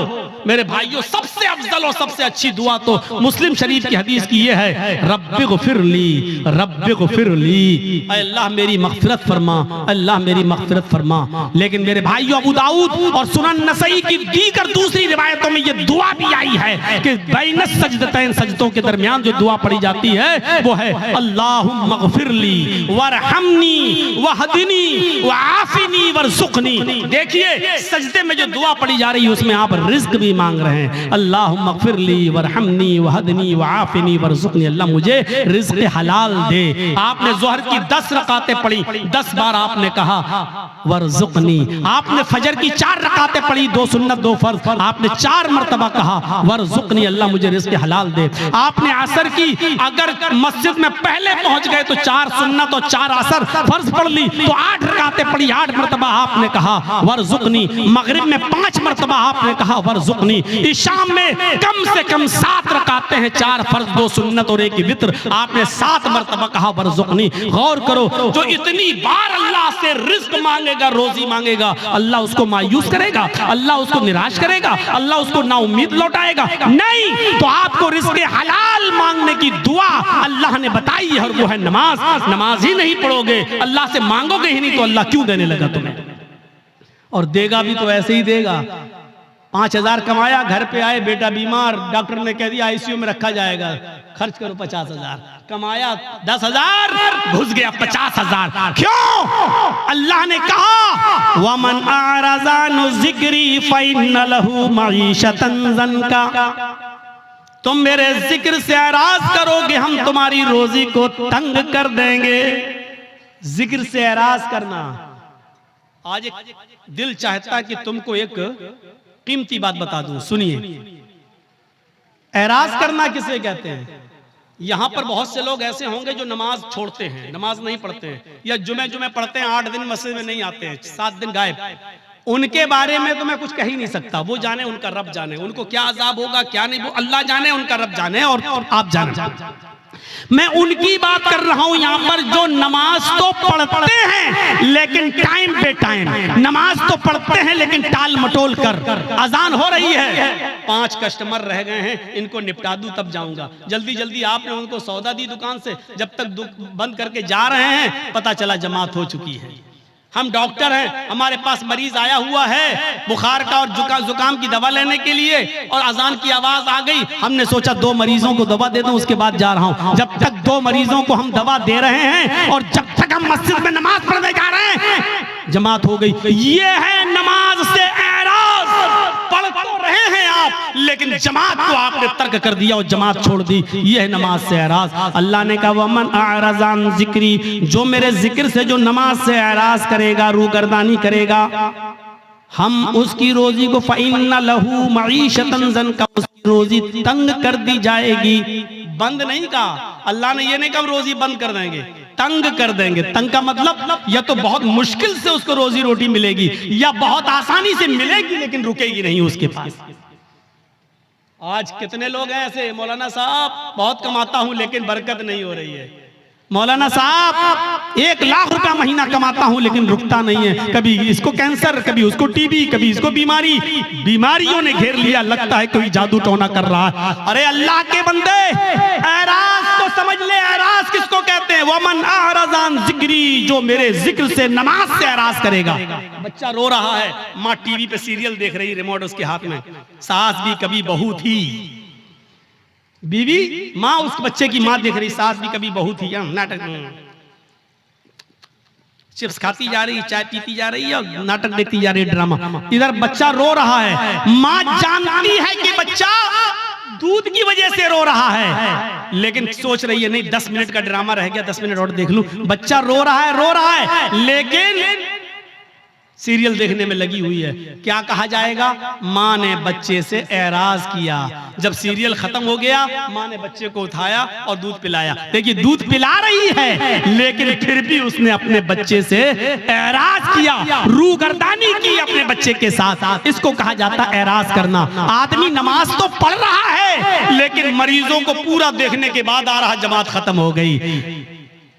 मेरे भाइयों, सबसे अफजल और सबसे अच्छी दुआ तो मुस्लिम शरीफ की हदीस की ये है, रब्बि गुफिरली, रब्बि गुफिरली, अल्लाह मेरी मग़फ़िरत फरमा, अल्लाह मेरी मग़फ़िरत फरमा। लेकिन मेरे भाइयों अबू दाऊद और सुनन नसई की दीगर दूसरी रिवायतों में ये दुआ भी आई है कि बैन सजदतैन, सजदों के दरमियान जो दुआ पढ़ी जाती है वो है अल्लाहुम्मा ग़फ़िरली वरहमनी वहदिनी वआफ़िनी वरज़ुक़नी। देखिए सजदे में जो दुआ पढ़ी जा रही है उसमें आप रिज़्क़ भी मांग रहे हैं, अल्लाहुम्मा ग़फ़िरली वरहमनी वहदिनी वआफ़िनी वरज़ुक़नी, अल्लाह मुझे रिज़्क़ हलाल दे। आपने ज़ोहर की 10 रकातें पढ़ी, 10 बार आपने कहा वरज़ुक़नी। आपने फजर की 4 रकातें पढ़ी, 2 सुन्नत 2 फर्ज, आपने 4 मरतबा कहा वरज़ुक़नी, अल्लाह मुझे रिज़्क़ हलाल दे। आपने असर की, अगर मस्जिद में पहले पहुंच गए तो 4 सुन्नत और 4 असर फर्ज पढ़ ली तो 8 रकातें पढ़ी, 8 मरतबा आपने कहा वरज़ुक़नी। मगरिब में 5 मरतबा आपने कहा वरज़ुक़नी। इशाम में कम से कम 7 रकातें हैं, 4 फर्ज 2 सुन्नत और 1 वित्र, आपने 7 मरतबा कहा वरज़ुक़नी। गौर करो, जो इतनी बार अल्लाह से रिज़्क़ मांगेगा, रोजी मांगेगा, अल्लाह उसको मायूस करेगा, अल्लाह उसको निराश करेगा, अल्लाह उसको नाउम्मीद लौटाएगा? नहीं। तो आपको रिज़्क़ हलाल मांगने की दुआ अल्लाह ने बताई है और वो है नमाज। नमाज ही नहीं पढ़ोगे, अल्लाह से मांगोगे ही नहीं, तो अल्लाह क्यों देने लगा तुम्हें? और देगा भी तो ऐसे ही देगा। 5000 कमाया, घर पे आए, बेटा बीमार, डॉक्टर ने कह दिया आईसीयू में रखा जाएगा, खर्च करो 50,000। कमाया 10,000, घुस गया 50,000। क्यों? अल्लाह ने कहा वमन आरज़ा अन ज़िक्री फ़इन्न लहू मईशतन ज़नका, तुम मेरे जिक्र से एराज करोगे हम तुम्हारी रोजी को तंग कर देंगे। जिक्र से एराज करना। आज एक दिल चाहता कि तुमको एक कीमती बात बता दूं, सुनिए। एराज करना किसे कहते हैं? यहां पर बहुत से लोग ऐसे होंगे जो नमाज छोड़ते हैं, नमाज नहीं पढ़ते हैं, या जुमे पढ़ते हैं, 8 दिन मस्जिद में नहीं आते हैं, 7 दिन गायब। उनके बारे में तो मैं कुछ कह ही नहीं सकता, वो जाने, उनका रब जाने, उनको क्या अजाब होगा क्या नहीं, वो अल्लाह जाने, उनका रब जाने और आप जाने। मैं उनकी बात कर रहा हूं यहां पर जो नमाज तो पढ़ते हैं लेकिन टाइम पे टाइम, नमाज तो पढ़ते हैं लेकिन टाल मटोल कर। अजान हो रही है, 5 कस्टमर रह गए हैं, इनको निपटा दूं तब जाऊंगा। जल्दी जल्दी आपने उनको सौदा दी दुकान से, जब तक बंद करके जा रहे हैं पता चला जमात हो चुकी है। हम डॉक्टर हैं, हमारे पास मरीज आया हुआ है बुखार का और जुकाम की दवा लेने के लिए, और अजान की आवाज आ गई, हमने सोचा 2 मरीजों को दवा दे दूं, उसके बाद जा रहा हूं। जब तक 2 मरीजों को हम दवा दे रहे हैं और जब तक हम मस्जिद में नमाज पढ़ने जा रहे हैं, जमात हो गई। ये है नमाज से एराज। पढ़ तो रहे हैं आप, लेकिन जमात को आपने तर्क कर दिया और जमात छोड़ दी। ये है नमाज से एराज। अल्लाह ने कहा वमन अअरज़ अन ज़िक्री, जो मेरे जिक्र से जो नमाज से एराज करेगा, रूगर्दानी करेगा, हम उसकी रोजी को फ़इन्न लहू मईशतन ज़ंका, उसकी रोजी तंग कर दी जाएगी। बंद नहीं कहा अल्लाह ने, ये नहीं कहा रोजी बंद कर देंगे, तंग कर देंगे। तंग का मतलब या तो बहुत मुश्किल से उसको रोजी रोटी मिलेगी या बहुत आसानी से मिलेगी लेकिन रुकेगी नहीं उसके पास। आज कितने लोग हैं ऐसे, मौलाना साहब बहुत कमाता हूं लेकिन बरकत नहीं हो रही है, मौलाना साहब 1 लाख रुपया महीना कमाता हूं लेकिन रुकता नहीं है, कभी इसको कैंसर, कभी उसको टीबी, कभी इसको बीमारी, बीमारियों ने घेर लिया, लगता है कोई जादू टोना कर रहा है। अरे अल्लाह के बंदे, एराज तो समझ ले, एराज किसको कहते हैं? वमन अअरज़ अन ज़िक्री, जो मेरे जिक्र से नमाज से एराज करेगा। बच्चा रो रहा है, माँ टीवी पे सीरियल देख रही, रिमोट उसके हाथ में, सास भी कभी बहू थी, बीवी माँ उस बच्चे की माँ देख रही, सास भी कभी बहू थी, नाटक, चिप्स खाती जा रही, चाय पीती जा रही है और नाटक देखती जा रही है, ड्रामा। इधर बच्चा रो रहा है, माँ जानती है कि बच्चा दूध की वजह से रो रहा है, लेकिन सोच रही है नहीं 10 मिनट का ड्रामा रह गया, 10 मिनट और देख लूं। बच्चा रो रहा है लेकिन सीरियल देखने में लगी हुई है। क्या कहा जाएगा? माँ ने बच्चे से एराज किया। जब सीरियल खत्म हो गया, माँ ने बच्चे को उठाया और दूध पिलाया। देखिए दूध पिला रही है लेकिन फिर भी उसने अपने बच्चे से एराज किया, रूगर्दानी की अपने बच्चे के साथ। इसको कहा जाता है एराज करना। आदमी नमाज तो पढ़ रहा है लेकिन मरीजों को पूरा देखने के बाद आ रहा, जमात खत्म हो गई।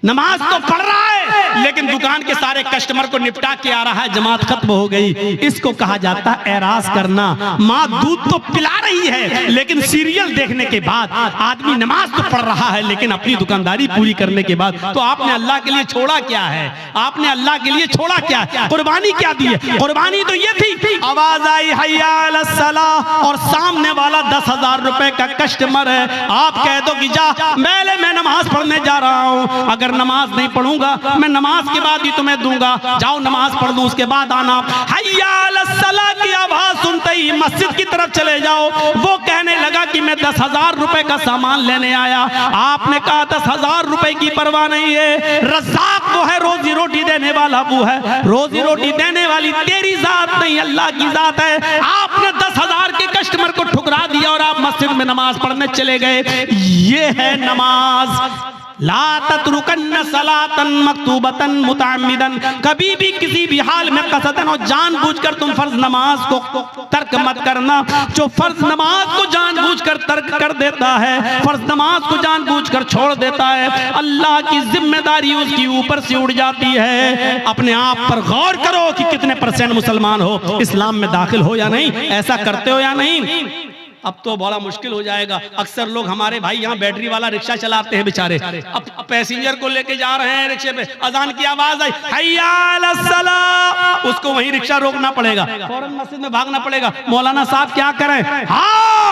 नमाज तो पढ़ रहा है लेकिन दुकान के सारे कस्टमर को निपटा के आ रहा है, जमात खत्म हो गई। इसको कहा जाता है एराज करना। माँ दूध तो पिला रही है लेकिन सीरियल देखने के बाद आदमी नमाज तो पढ़ रहा है लेकिन अपनी दुकानदारी पूरी करने के बाद, तो आपने अल्लाह के लिए छोड़ा क्या है? आपने अल्लाह के लिए छोड़ा क्या? कुर्बानी क्या दी है? कुर्बानी तो ये थी, आवाज आई हय्या अलस सलाह और सामने वाला 10,000 रुपए का कस्टमर है, आप कह दो कि जा पहले मैं नमाज पढ़ने जा रहा हूँ, अगर नमाज नहीं पढ़ूंगा मैं नमाज के बाद ही तुम्हें दूंगा, जाओ नमाज पढ़ दो उसके बाद आना। हय्या अलस सलाह की आवाज सुनते ही मस्जिद की तरफ चले जाओ। वो कहने लगा कि मैं 10,000 रुपए का सामान लेने आया। आपने कहा 10,000 रुपए की परवाह नहीं है, रज़्ज़ाक़ वो है, रोजी रोटी देने वाला वो है, रोजी रोटी देने वाली तेरी जात नहीं अल्लाह की जात है। आपने 10,000 के कस्टमर को ठुकरा दिया और आप मस्जिद में नमाज पढ़ने चले गए। ये है नमाज। ला तत्रुकन्न सलातन मक्तूबतन मुतअम्मिदन, कभी भी किसी भी हाल में कसदन और जानबूझकर तुम फर्ज नमाज को तर्क मत करना। जो फर्ज नमाज को जानबूझकर तर्क कर देता है, फर्ज नमाज को जानबूझकर छोड़ देता है, अल्लाह की जिम्मेदारी उसकी ऊपर से उड़ जाती है। अपने आप पर गौर करो कि कितने % मुसलमान हो, इस्लाम में दाखिल हो या नहीं, ऐसा करते हो या नहीं। अब तो बड़ा मुश्किल हो जाएगा। अक्सर लोग हमारे भाई यहाँ बैटरी वाला रिक्शा चलाते हैं बेचारे, अब पैसेंजर को लेके जा रहे हैं रिक्शे पे, अजान की आवाज आई हय्या अलस सलाह, उसको वहीं रिक्शा रोकना पड़ेगा, फौरन मस्जिद में भागना पड़ेगा। मौलाना साहब क्या करें? हाँ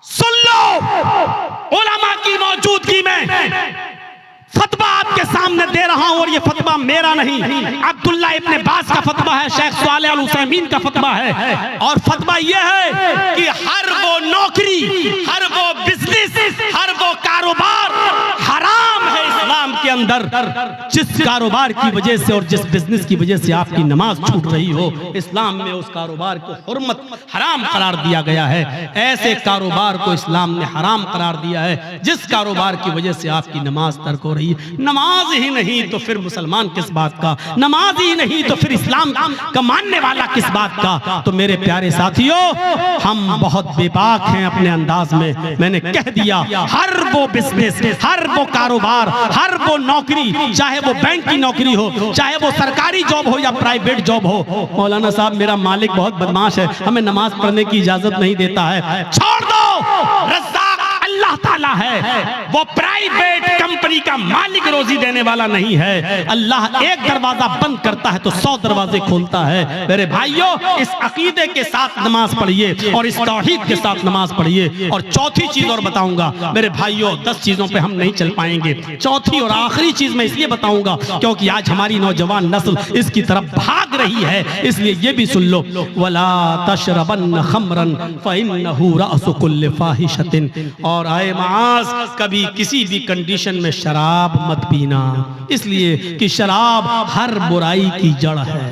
सुन लो, उलमा की मौजूदगी में फतवा आपके सामने दे रहा हूं और ये फतवा मेरा नहीं, अब्दुल्ला इब्ने बास का फतवा है, शेख सालेह अल उसैमीन का फतवा है। और फतवा यह है कि हर वो नौकरी, हर वो बिजनेस, हर वो कारोबार हराम है इस्लाम के अंदर जिस कारोबार की वजह से और जिस बिजनेस की वजह से आपकी नमाज छूट रही हो, इस्लाम में उस कारोबार को हुर्मत हराम करार दिया गया है। ऐसे कारोबार को इस्लाम ने हराम करार दिया है जिस कारोबार की वजह से आपकी नमाज तर्क हो रही है। नमाज ही नहीं तो फिर मुसलमान किस बात का, नमाज ही नहीं तो फिर इस्लाम का मानने वाला किस बात का। तो मेरे प्यारे साथियों, हम बहुत बेबाक हैं अपने अंदाज में। मैंने कह दिया, हर वो बिजनेस, हर वो कारोबार, हर वो नौकरी, चाहे वो बैंक की नौकरी हो, चाहे वो सरकारी जॉब हो या प्राइवेट जॉब हो। मौलाना साहब मेरा मालिक बहुत बदमाश है, हमें नमाज पढ़ने की इजाजत नहीं देता है, छोड़ दो। रज़्ज़ाक़ अल्लाह वाला है, वो प्राइवेट कंपनी का मालिक रोजी देने वाला नहीं है। अल्लाह एक दरवाजा बंद करता है तो 100 दरवाजे खोलता है। मेरे भाइयों, इस अकीदे के साथ नमाज पढ़िए और इस तौहीद के साथ नमाज पढ़िए। और चौथी चीज और बताऊंगा मेरे भाइयों, 10 चीजों पे हम नहीं चल पाएंगे। चौथी और आखिरी चीज मैं इसलिए बताऊंगा क्योंकि आज हमारी नौजवान नस्ल इसकी तरफ भाग रही है, इसलिए ये भी सुन लो। वला तशरबन खमरन फइन्नहु रअसु कुल्लि फाहिशतिन। और आए मास, कभी किसी भी कंडीशन में शराब मत पीना, इसलिए कि शराब हर बुराई की जड़ है।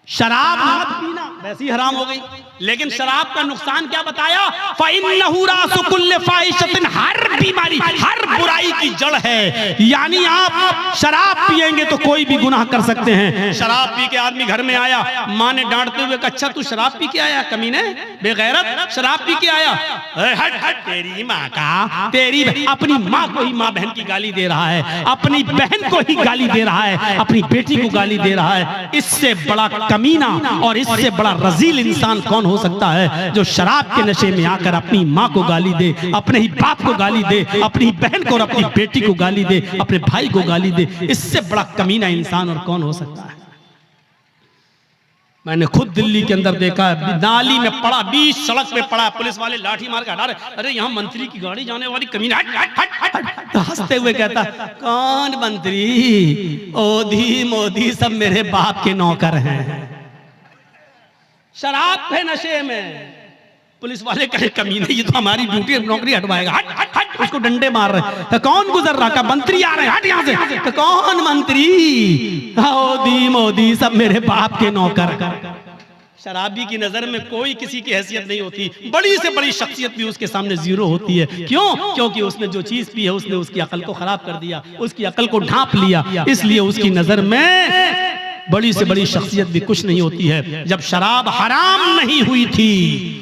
शराब मत पीना वैसी हराम हो गई, लेकिन शराब का नुकसान क्या बताया? फइन्नहु रअसु कुल्लि फाहिशतिन, हर बीमारी हर बुराई की जड़ है। यानी आप शराब पिएंगे तो कोई भी गुनाह कर सकते हैं। शराब पी के आदमी घर में आया, माँ ने डांटते हुए कहा, अच्छा तू शराब पी के आया कमीने, बेगैरत, शराब पी के आया। हट हट, तेरी माँ का, तेरी अपनी माँ को ही माँ बहन की गाली दे रहा है, अपनी बहन को ही गाली दे रहा है, अपनी बेटी को गाली दे रहा है। इससे बड़ा कमीना और इससे बड़ा रजील इंसान कौन हो सकता है जो शराब के नशे में आकर अपनी माँ को गाली दे, अपने ही बाप को गाली दे, अपनी बहन को और अपनी बेटी को गाली दे, अपने भाई को गाली दे। इससे बड़ा कमीना इंसान और कौन हो सकता है? मैंने खुद दिल्ली के अंदर देखा है, नाली में पड़ा, बीच सड़क पे पड़ा, पुलिस वाले लाठी मार के हटा रहे, अरे यहाँ मंत्री की गाड़ी जाने वाली, कमीना, हट हट हट हट। तो हंसते हुए कहता, कौन मंत्री? ओधी मोदी सब मेरे बाप के नौकर हैं। शराब पे नशे में पुलिस वाले कहे, कमीने ये तो हमारी ड्यूटी नौकरी हटवाएगा, हट हट हट। उसको डंडे मार रहे। तो कौन गुजर रहा? मंत्री आ रहे हैं, हट यहाँ से। तो कौन मंत्री? ओदी मोदी सब मेरे बाप के नौकर। शराबी की नजर में कोई किसी की हैसियत नहीं होती, बड़ी से बड़ी शख्सियत भी उसके सामने जीरो होती है। क्यों? क्योंकि उसने जो चीज पी है उसने उसकी अकल को खराब कर दिया, उसकी अकल को ढांप लिया, इसलिए उसकी नजर में बड़ी से बड़ी शख्सियत भी कुछ नहीं होती है। जब शराब हराम नहीं हुई थी